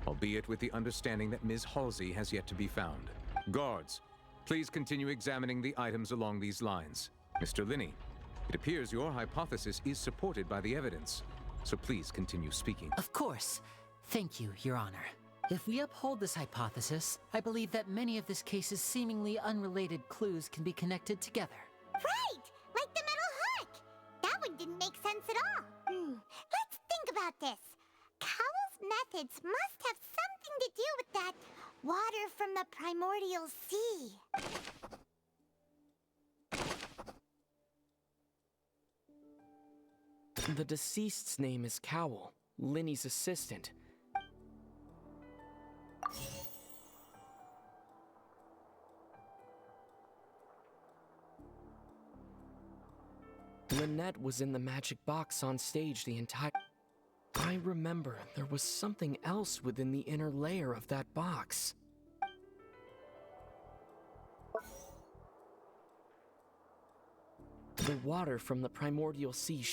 F: albeit with the understanding that Ms. Halsey has yet to be found. Guards, please continue examining the items along these lines. Mr. Linney, it appears your hypothesis is supported by the evidence, so please continue speaking.
C: Of course. Thank you, Your Honor. If we uphold this hypothesis, I believe that many of this case's seemingly unrelated clues can be connected together.
B: Right! Like the metal hook! That one didn't make sense at all. Let's think about this. Cowell's methods must have something to do with that water from the Primordial Sea.
I: The deceased's name is Cowell, Linny's assistant. Lynette was in the magic box on stage the entire... I remember there was something else within the inner layer of that box. The water from the Primordial Sea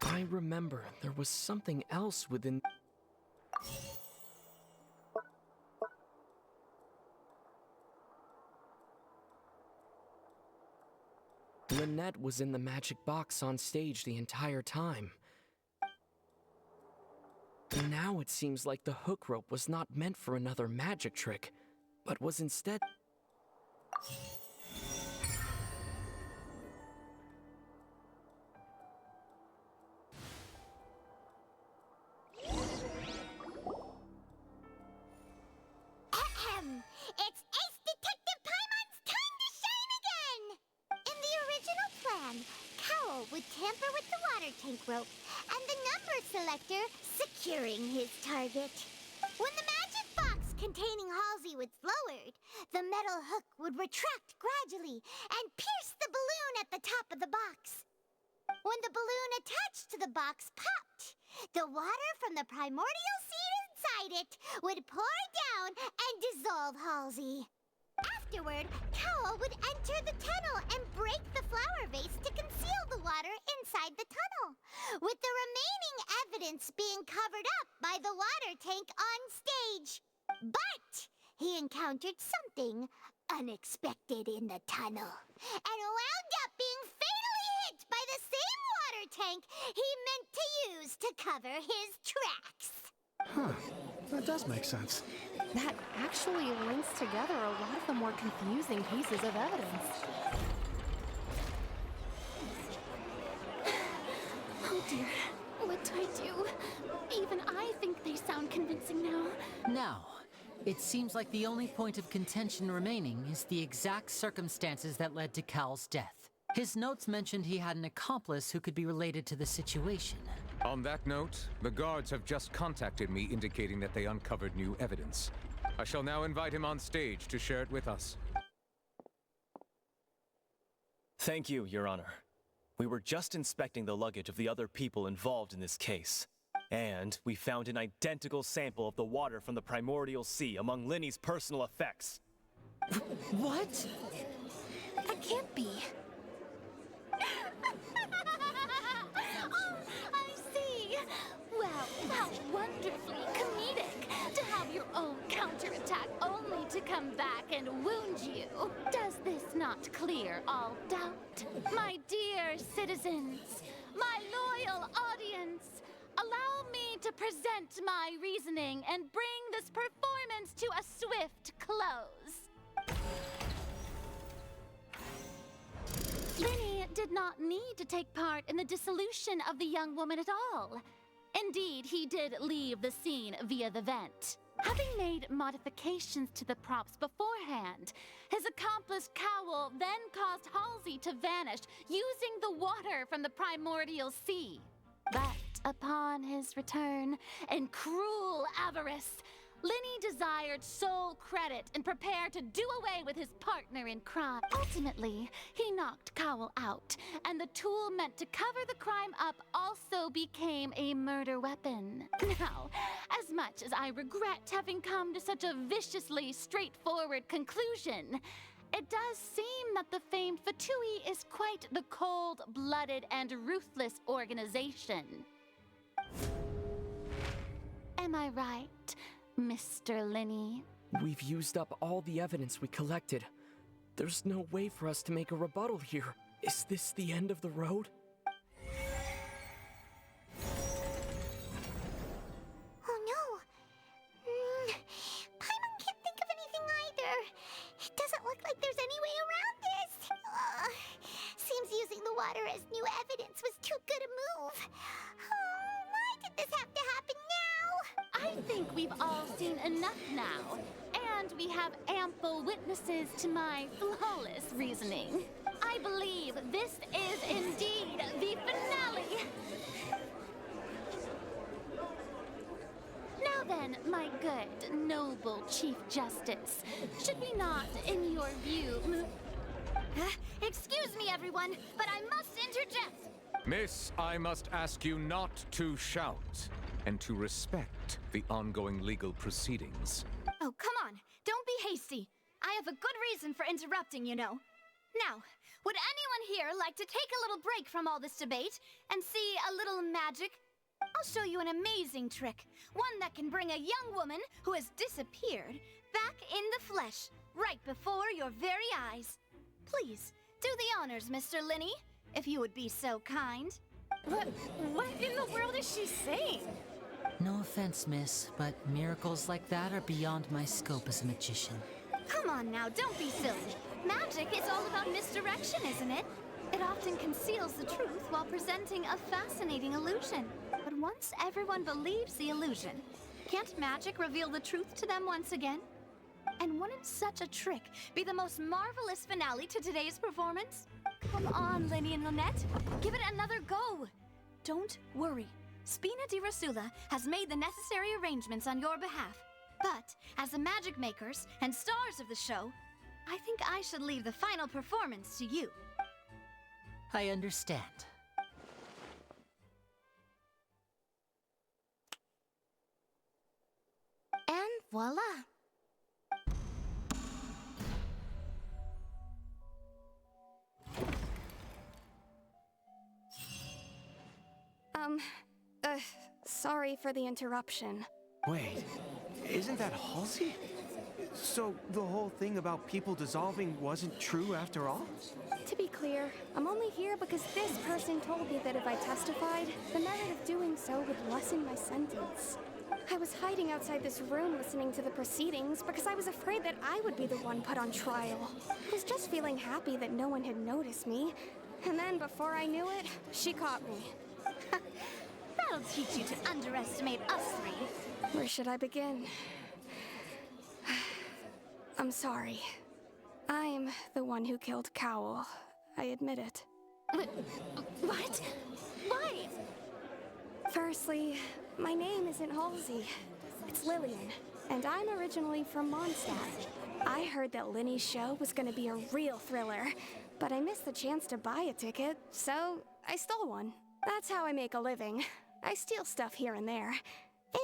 I: I remember there was something else within... net was in the magic box on stage the entire time. Now it seems like the hook rope was not meant for another magic trick, but was instead...
B: Ahem! It's Ace Detective Paimon's time to shine again! In the original plan, Cowl would tamper with the water tank rope and the number selector securing his target. When the magic box containing Halsey was lowered, the metal hook would retract gradually and pierce the balloon at the top of the box. When the balloon attached to the box popped, the water from the primordial seed inside it would pour down and dissolve Halsey. Afterward, Cowl would enter the tunnel and break the flower vase to conceal the water inside the tunnel, with the remaining evidence being covered up by the water tank on stage. But he encountered something unexpected in the tunnel and wound up being fatally hit by the same water tank he meant to use to cover his tracks.
S: Huh. That does make sense.
H: That actually links together a lot of the more confusing pieces of evidence.
E: Oh dear, what do I do? Even I think they sound convincing now.
C: Now, it seems like the only point of contention remaining is the exact circumstances that led to Cowl's death. His notes mentioned he had an accomplice who could be related to the situation.
F: On that note, the guards have just contacted me indicating that they uncovered new evidence. I shall now invite him on stage to share it with us.
P: Thank you, Your Honor. We were just inspecting the luggage of the other people involved in this case. And we found an identical sample of the water from the primordial sea among Linny's personal effects.
C: What?
E: That can't be. Oh, I see. Well, how wonderfully comedic to have your own counterattack only to come back and wound you. Does this not clear all doubt? My dear citizens, my loyal audience, allow me to present my reasoning and bring this performance to a swift close. Linny did not need to take part in the dissolution of the young woman at all. Indeed, he did leave the scene via the vent. Having made modifications to the props beforehand, his accomplice Cowl then caused Halsey to vanish using the water from the primordial sea. But upon his return, in cruel avarice, Linny desired sole credit and prepared to do away with his partner in crime. Ultimately, he knocked Cowl out, and the tool meant to cover the crime up also became a murder weapon. Now, as much as I regret having come to such a viciously straightforward conclusion, it does seem that the famed Fatui is quite the cold-blooded and ruthless organization. Am I right, Mr. Linny?
I: We've used up all the evidence we collected. There's no way for us to make a rebuttal here. Is this the end of the road?
B: Oh no! Paimon can't think of anything either. It doesn't look like there's any way around this. Seems using the water as new evidence was too good a move. Why did this have to happen now?
E: I think we've all seen enough now, and we have ample witnesses to my flawless reasoning. I believe this is indeed the finale. Now then, my good, noble Chief Justice, should we not, in your view,
R: Excuse me, everyone, but I must interject.
F: Miss, I must ask you not to shout and to respect the ongoing legal proceedings.
R: Oh, come on. Don't be hasty. I have a good reason for interrupting, you know. Now, would anyone here like to take a little break from all this debate and see a little magic? I'll show you an amazing trick. One that can bring a young woman who has disappeared back in the flesh, right before your very eyes. Please, Do the honors, Mr. Linney, if you would be so kind. What in the world is she saying?
C: No offense, miss, but miracles like that are beyond my scope as a magician.
R: Come on now, don't be silly. Magic is all about misdirection, isn't it? It often conceals the truth while presenting a fascinating illusion. But once everyone believes the illusion, can't magic reveal the truth to them once again? And wouldn't such a trick be the most marvelous finale to today's performance? Come on, Linny and Lynette. Give it another go. Don't worry. Spina di Rosula has made the necessary arrangements on your behalf. But, as the magic makers and stars of the show, I think I should leave the final performance to you.
C: I understand.
D: And voila!
H: Sorry for the interruption.
M: Wait, isn't that Halsey? So the whole thing about people dissolving wasn't true after all?
H: To be clear, I'm only here because this person told me that if I testified, the merit of doing so would lessen my sentence. I was hiding outside this room listening to the proceedings because I was afraid that I would be the one put on trial. I was just feeling happy that no one had noticed me. And then before I knew it, she caught me.
R: That'll teach you to underestimate us three.
H: Where should I begin? I'm sorry. I'm the one who killed Cowell. I admit it.
R: What? Why?
H: Firstly, my name isn't Halsey. It's Lillian, and I'm originally from Mondstadt. I heard that Linny's show was gonna be a real thriller, but I missed the chance to buy a ticket, so I stole one. That's how I make a living. I steal stuff here and there.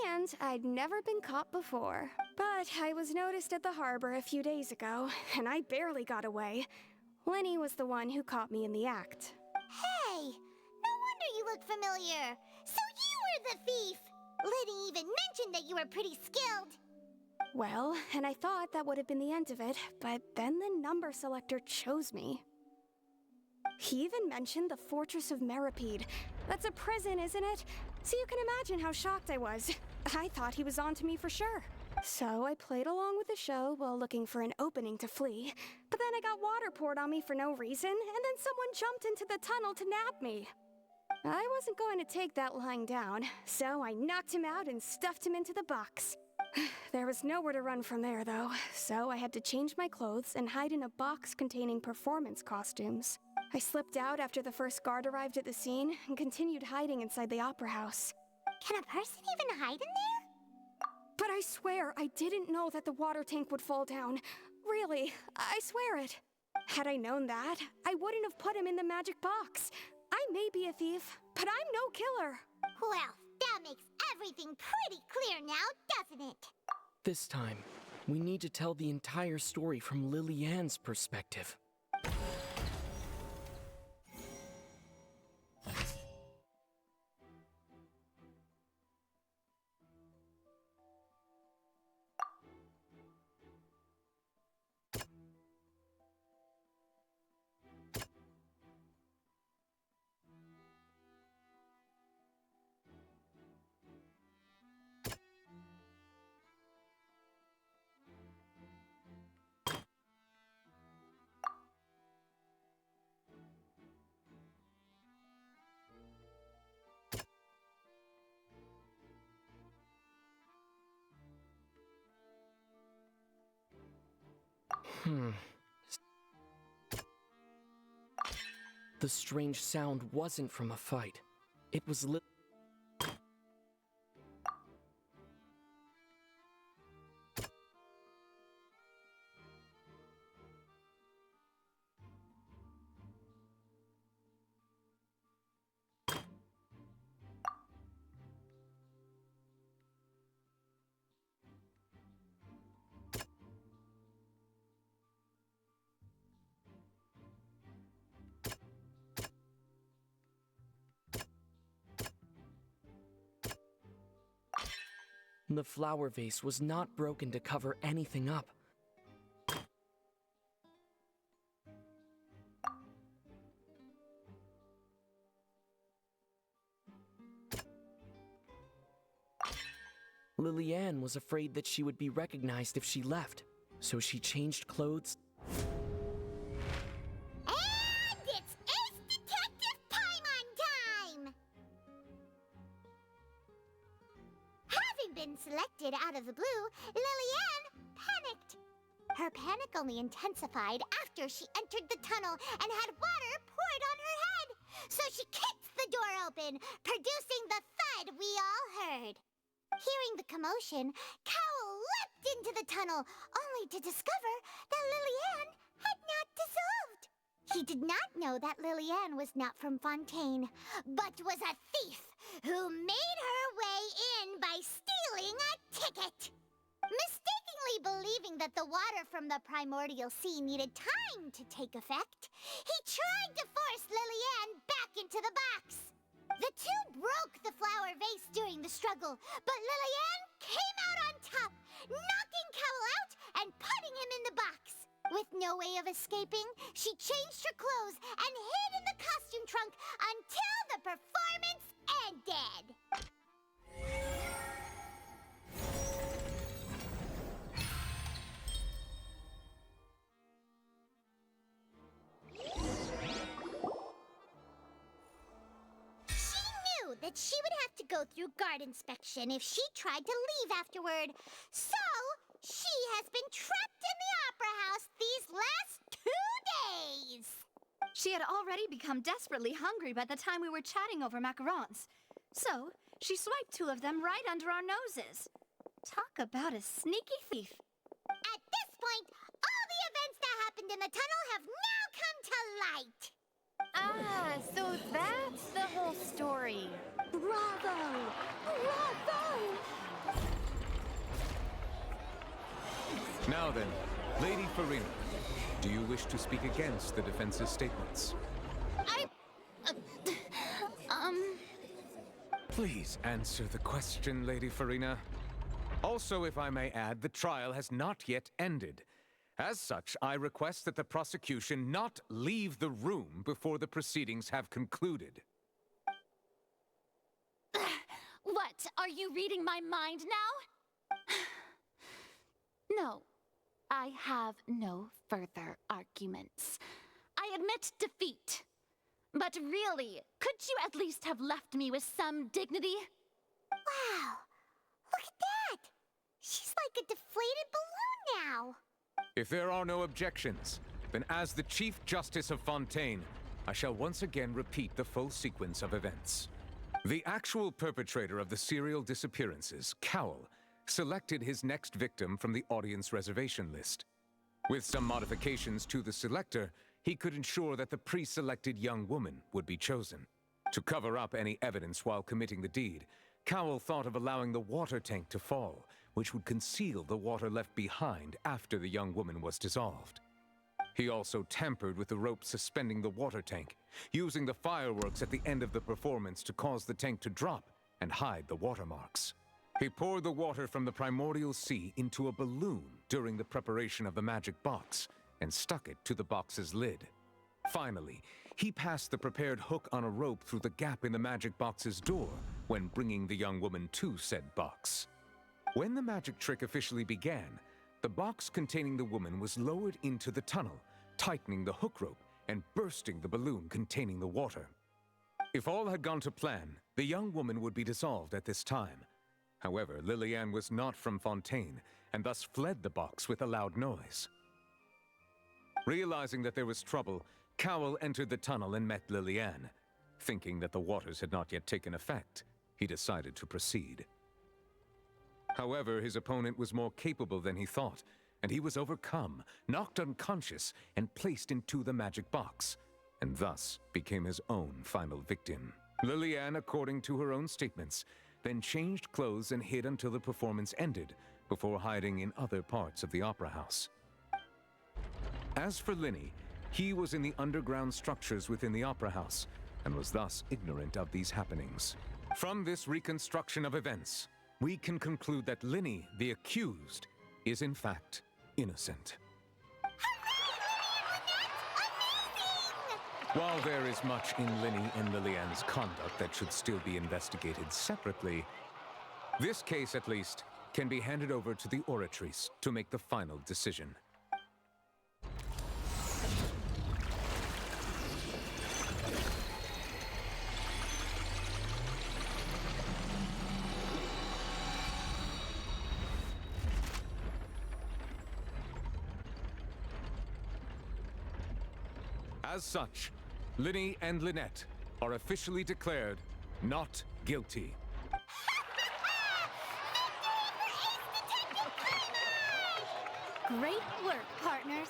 H: And I'd never been caught before. But I was noticed at the harbor a few days ago, and I barely got away. Lenny was the one who caught me in the act.
B: Hey! No wonder you look familiar. So you were the thief! Liddy even mentioned that you were pretty skilled.
H: Well, and I thought that would have been the end of it, but then the number selector chose me. He even mentioned the Fortress of Meripede. That's a prison, isn't it? So you can imagine how shocked I was. I thought he was onto me for sure. So I played along with the show while looking for an opening to flee. But then I got water poured on me for no reason, and then someone jumped into the tunnel to nab me. I wasn't going to take that lying down, so I knocked him out and stuffed him into the box. There was nowhere to run from there, though, so I had to change my clothes and hide in a box containing performance costumes. I slipped out after the first guard arrived at the scene and continued hiding inside the opera house.
B: Can a person even hide in there?
H: But I swear I didn't know that the water tank would fall down. Really, I swear it. Had I known that, I wouldn't have put him in the magic box. I may be a thief, but I'm no killer.
B: Well, that makes everything pretty clear now, doesn't it?
I: This time, we need to tell the entire story from Lily-Ann's perspective. The strange sound wasn't from a fight. It was The flower vase was not broken to cover anything up. Lillian was afraid that she would be recognized if she left, so she changed clothes.
B: And it's Ace Detective Paimon time! Having been selected out of the blue, Lillian panicked. Her panic only intensified after she entered the tunnel and had water poured on her head. So she kicked the door open, producing the thud we all heard. Hearing the commotion, Cowell leapt into the tunnel, only to discover that Lillian had not dissolved. He did not know that Lillian was not from Fontaine, but was a thief who made her way in by stealing a ticket. Mistakenly believing that the water from the primordial sea needed time to take effect, he tried to force Lillian back into the box. The two broke the flower vase during the struggle, but Lillian came out on top, knocking Cowell out and putting him in the box. With no way of escaping, she changed her clothes and hid in the costume trunk until the performance ended. That she would have to go through guard inspection if she tried to leave afterward. So, she has been trapped in the Opera House these last 2 days.
R: She had already become desperately hungry by the time we were chatting over macarons. So, she swiped 2 of them right under our noses. Talk about a sneaky thief.
B: At this point, all the events that happened in the tunnel have now come to light.
E: Ah, so that's the whole story.
R: Bravo! Bravo!
F: Now then, Lady Farina, do you wish to speak against the defense's statements? Please answer the question, Lady Farina. Also, if I may add, the trial has not yet ended. As such, I request that the prosecution not leave the room before the proceedings have concluded.
E: What? Are you reading my mind now? No. I have no further arguments. I admit defeat. But really, could you at least have left me with some dignity?
B: Wow! Look at that! She's like a deflated balloon now!
F: If there are no objections, then as the Chief Justice of Fontaine, I shall once again repeat the full sequence of events. The actual perpetrator of the serial disappearances, Cowell, selected his next victim from the audience reservation list. With some modifications to the selector, he could ensure that the pre-selected young woman would be chosen. To cover up any evidence while committing the deed, Cowell thought of allowing the water tank to fall, which would conceal the water left behind after the young woman was dissolved. He also tampered with the rope suspending the water tank, using the fireworks at the end of the performance to cause the tank to drop and hide the watermarks. He poured the water from the primordial sea into a balloon during the preparation of the magic box and stuck it to the box's lid. Finally, he passed the prepared hook on a rope through the gap in the magic box's door when bringing the young woman to said box. When the magic trick officially began, the box containing the woman was lowered into the tunnel, tightening the hook rope and bursting the balloon containing the water. If all had gone to plan, the young woman would be dissolved at this time. However, Lillian was not from Fontaine and thus fled the box with a loud noise. Realizing that there was trouble, Cowell entered the tunnel and met Lillian. Thinking that the waters had not yet taken effect, he decided to proceed. However, his opponent was more capable than he thought, and he was overcome, knocked unconscious, and placed into the magic box, and thus became his own final victim. Lillian, according to her own statements, then changed clothes and hid until the performance ended, before hiding in other parts of the opera house. As for Linny, he was in the underground structures within the opera house, and was thus ignorant of these happenings. From this reconstruction of events, we can conclude that Linny, the accused, is in fact innocent. While there is much in Linny and Lillian's conduct that should still be investigated separately, this case at least can be handed over to the Oratrice to make the final decision. As such, Linny and Lynette are officially declared not guilty.
E: Great work, partners.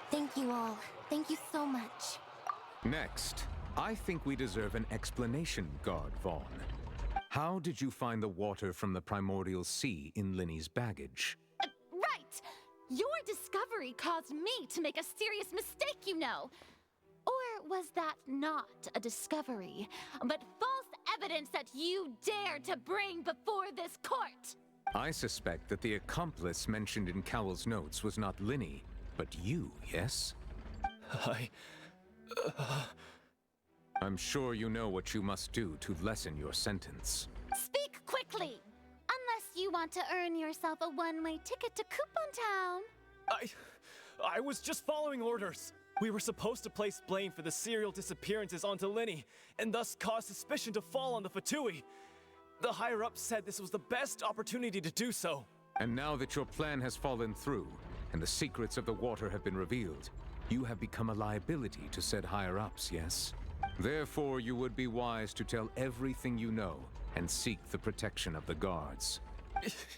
D: Thank you all. Thank you so much.
F: Next, I think we deserve an explanation, Guard Vaughn. How did you find the water from the primordial sea in Linny's baggage?
E: Right! Your discovery caused me to make a serious mistake, you know. Or was that not a discovery, but false evidence that you dared to bring before this court?
F: I suspect that the accomplice mentioned in Cowell's notes was not Linny, but you, yes? I'm sure you know what you must do to lessen your sentence.
E: Speak quickly! Unless you want to earn yourself a one-way ticket to Coupon Town.
P: I was just following orders. We were supposed to place blame for the serial disappearances onto Linny, and thus cause suspicion to fall on the Fatui. The higher-ups said this was the best opportunity to do so.
F: And now that your plan has fallen through, and the secrets of the water have been revealed, you have become a liability to said higher-ups, yes? Therefore, you would be wise to tell everything you know, and seek the protection of the guards.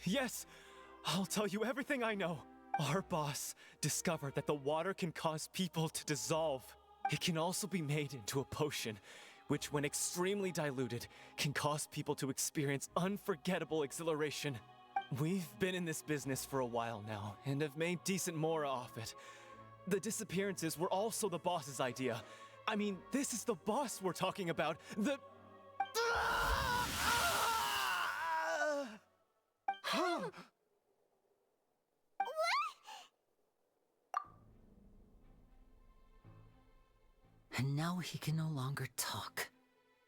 P: Yes, I'll tell you everything I know. Our boss discovered that the water can cause people to dissolve. It can also be made into a potion, which when extremely diluted, can cause people to experience unforgettable exhilaration. We've been in this business for a while now, and have made decent Mora off it. The disappearances were also the boss's idea. I mean, this is the boss we're talking about. The...
C: And now he can no longer talk.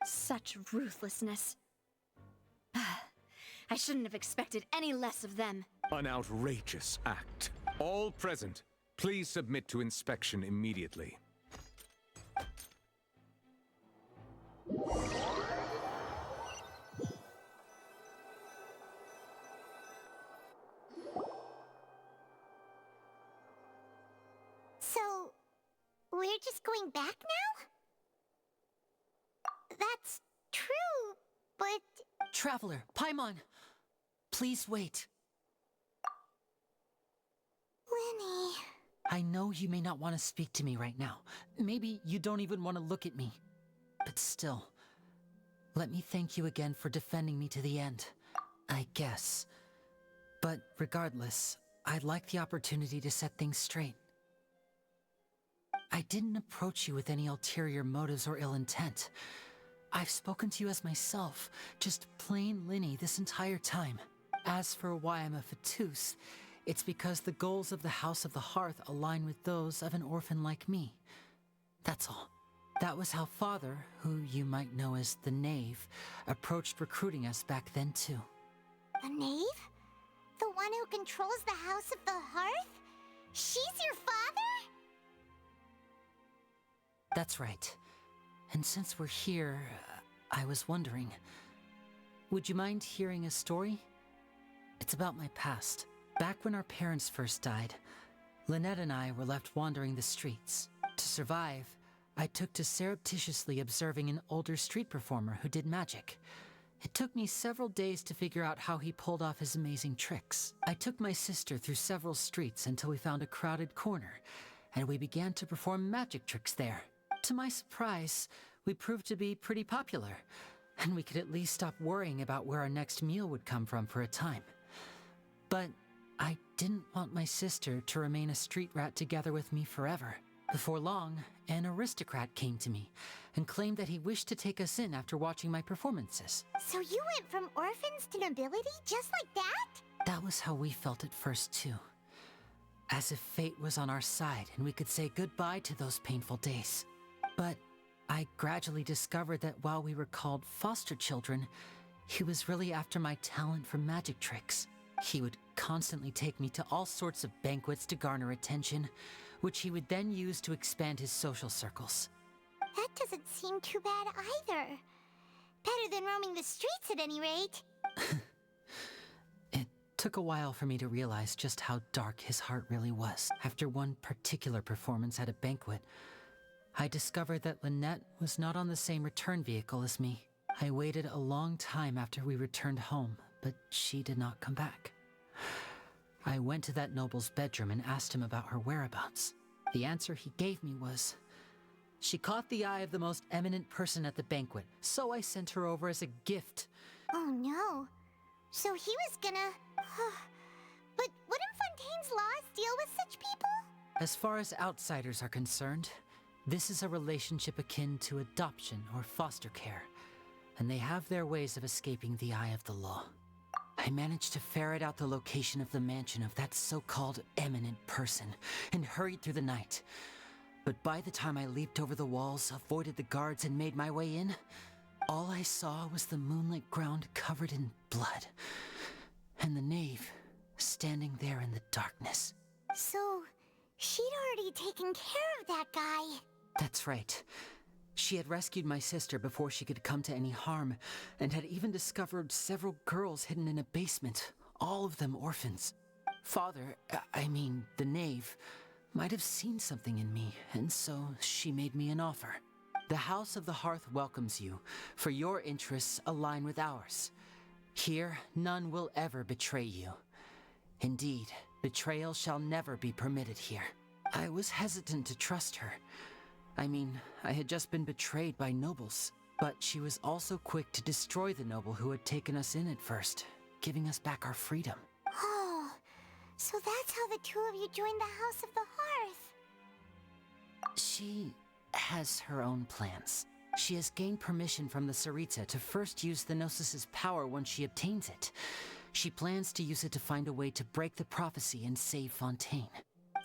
R: Such ruthlessness. I shouldn't have expected any less of them.
F: An outrageous act. All present, please submit to inspection immediately.
B: So, we're just going back now? That's true, but...
C: Traveler, Paimon! Please wait.
B: Linny...
C: I know you may not want to speak to me right now. Maybe you don't even want to look at me. But still, let me thank you again for defending me to the end, I guess. But regardless, I'd like the opportunity to set things straight. I didn't approach you with any ulterior motives or ill intent. I've spoken to you as myself, just plain Linny this entire time. As for why I'm a Fatus, it's because the goals of the House of the Hearth align with those of an orphan like me. That's all. That was how Father, who you might know as the Knave, approached recruiting us back then too.
B: The Knave? The one who controls the House of the Hearth? She's your father?
C: That's right. And since we're here, I was wondering, would you mind hearing a story? It's about my past. Back when our parents first died, Lynette and I were left wandering the streets. To survive, I took to surreptitiously observing an older street performer who did magic. It took me several days to figure out how he pulled off his amazing tricks. I took my sister through several streets until we found a crowded corner, and we began to perform magic tricks there. To my surprise, we proved to be pretty popular, and we could at least stop worrying about where our next meal would come from for a time. But I didn't want my sister to remain a street rat together with me forever. Before long, an aristocrat came to me and claimed that he wished to take us in after watching my performances.
B: So you went from orphans to nobility just like that?
C: That was how we felt at first too. As if fate was on our side and we could say goodbye to those painful days. But I gradually discovered that while we were called foster children, he was really after my talent for magic tricks. He would constantly take me to all sorts of banquets to garner attention, which he would then use to expand his social circles.
B: That doesn't seem too bad either. Better than roaming the streets at any rate.
C: It took a while for me to realize just how dark his heart really was. After one particular performance at a banquet, I discovered that Lynette was not on the same return vehicle as me. I waited a long time after we returned home, but she did not come back. I went to that noble's bedroom and asked him about her whereabouts. The answer he gave me was, she caught the eye of the most eminent person at the banquet, so I sent her over as a gift.
B: Oh no. So he was gonna... But wouldn't Fontaine's laws deal with such people?
C: As far as outsiders are concerned, this is a relationship akin to adoption or foster care, and they have their ways of escaping the eye of the law. I managed to ferret out the location of the mansion of that so-called eminent person and hurried through the night. But by the time I leaped over the walls, avoided the guards, and made my way in, all I saw was the moonlit ground covered in blood, and the knave standing there in the darkness.
B: So, she'd already taken care of that guy.
C: That's right. She had rescued my sister before she could come to any harm, and had even discovered several girls hidden in a basement, all of them orphans. Father, the knave, might have seen something in me, and so she made me an offer. The House of the Hearth welcomes you, for your interests align with ours. Here, none will ever betray you. Indeed, betrayal shall never be permitted here. I was hesitant to trust her. I had just been betrayed by nobles, but she was also quick to destroy the noble who had taken us in at first, giving us back our freedom.
B: Oh, so that's how the two of you joined the House of the Hearth.
C: She has her own plans. She has gained permission from the Tsaritsa to first use the Gnosis' power once she obtains it. She plans to use it to find a way to break the prophecy and save Fontaine.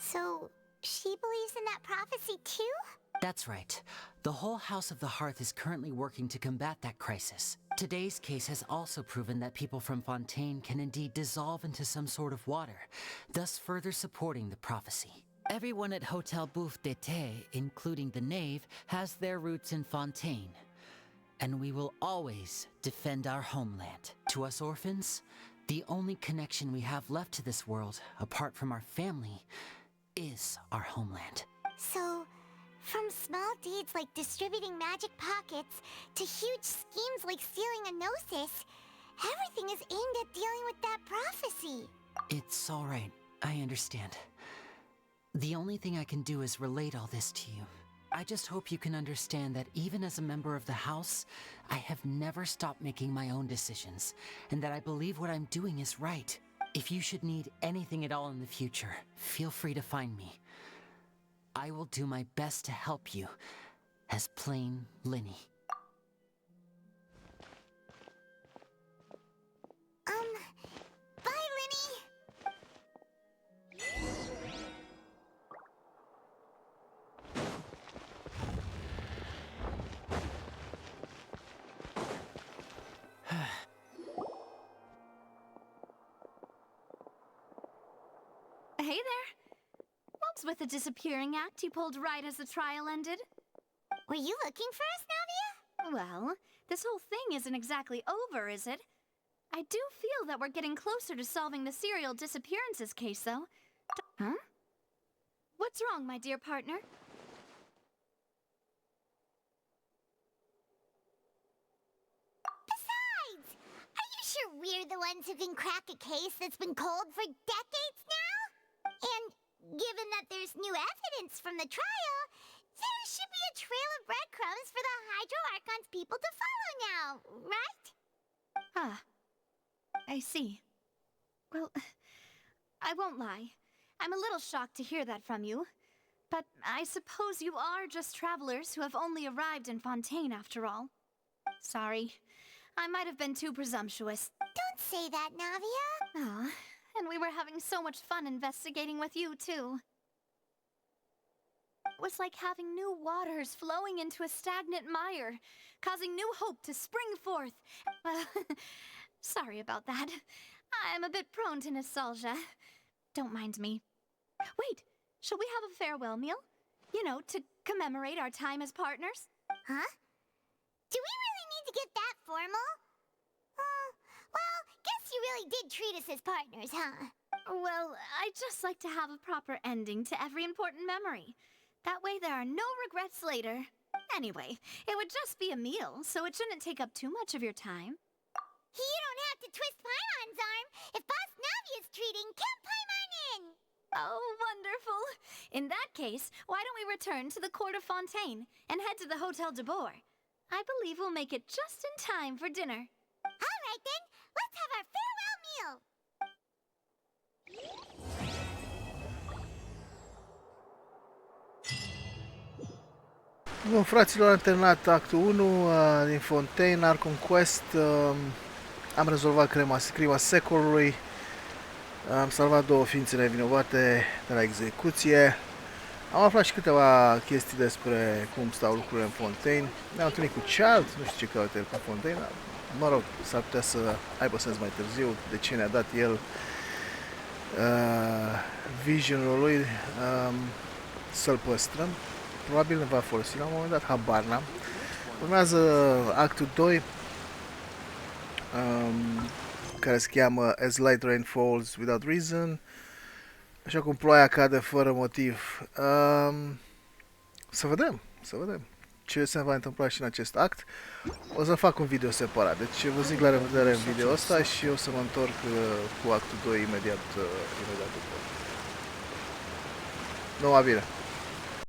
B: So, she believes in that prophecy too?
C: That's right. The whole House of the Hearth is currently working to combat that crisis. Today's case has also proven that people from Fontaine can indeed dissolve into some sort of water, thus further supporting the prophecy. Everyone at Hotel Bouffe d'été, including the knave, has their roots in Fontaine. And we will always defend our homeland. To us orphans, the only connection we have left to this world, apart from our family, is our homeland.
B: So, from small deeds like distributing magic pockets to huge schemes like stealing a Gnosis, everything is aimed at dealing with that prophecy.
C: It's all right. I understand. The only thing I can do is relate all this to you. I just hope you can understand that even as a member of the House, I have never stopped making my own decisions, and that I believe what I'm doing is right. If you should need anything at all in the future, feel free to find me. I will do my best to help you, as plain Linny.
B: Bye, Linny!
R: Hey there. What's with the disappearing act you pulled right as the trial ended?
B: Were you looking for us, Navia?
R: Well, this whole thing isn't exactly over, is it? I do feel that we're getting closer to solving the serial disappearances case, though. Huh? What's wrong, my dear partner?
B: Besides, are you sure we're the ones who can crack a case that's been cold for decades now? And given that there's new evidence from the trial, there should be a trail of breadcrumbs for the Hydro Archon's people to follow now, right?
R: Ah, I see. Well, I won't lie. I'm a little shocked to hear that from you. But I suppose you are just travelers who have only arrived in Fontaine after all. Sorry. I might have been too presumptuous.
B: Don't say that, Navia.
R: Ah, and we were having so much fun investigating with you, too. It was like having new waters flowing into a stagnant mire, causing new hope to spring forth. Sorry about that. I'm a bit prone to nostalgia. Don't mind me. Wait, shall we have a farewell meal? You know, to commemorate our time as partners?
B: Huh? Do we really need to get that formal? Well, guess you really did treat us as partners, huh?
R: Well, I'd just like to have a proper ending to every important memory. That way there are no regrets later. Anyway, it would just be a meal, so it shouldn't take up too much of your time.
B: You don't have to twist Paimon's arm. If Boss Navi is treating, count Paimon in!
R: Oh, wonderful. In that case, why don't we return to the court of Fontaine and head to the Hotel de Boer? I believe we'll make it just in time for dinner.
B: All right then, let's have our farewell meal.
J: Bun, fraților, am terminat actul 1 din Fontaine, Art Conquest. Am rezolvat crima secolului. Am salvat 2 ființe nevinovate de la execuție. Am aflat și câteva chestii despre cum stau lucrurile în Fontaine. Ne-am întâlnit cu Child, nu știu ce caută el pe Fontaine. Mă rog, s-ar putea să aibă sens mai târziu de ce ne-a dat el visionul lui, să-l păstrăm. Probabil ne va folosi la un moment dat, habar n-am. Urmează actul 2, care se cheamă As Light Rain Falls Without Reason, așa cum ploaia cade fără motiv. Să vedem ce se va întâmpla și în acest act. O să fac un video separat, deci vă zic la revedere în video ăsta și eu să mă întorc cu actul 2 imediat după. Numai bine!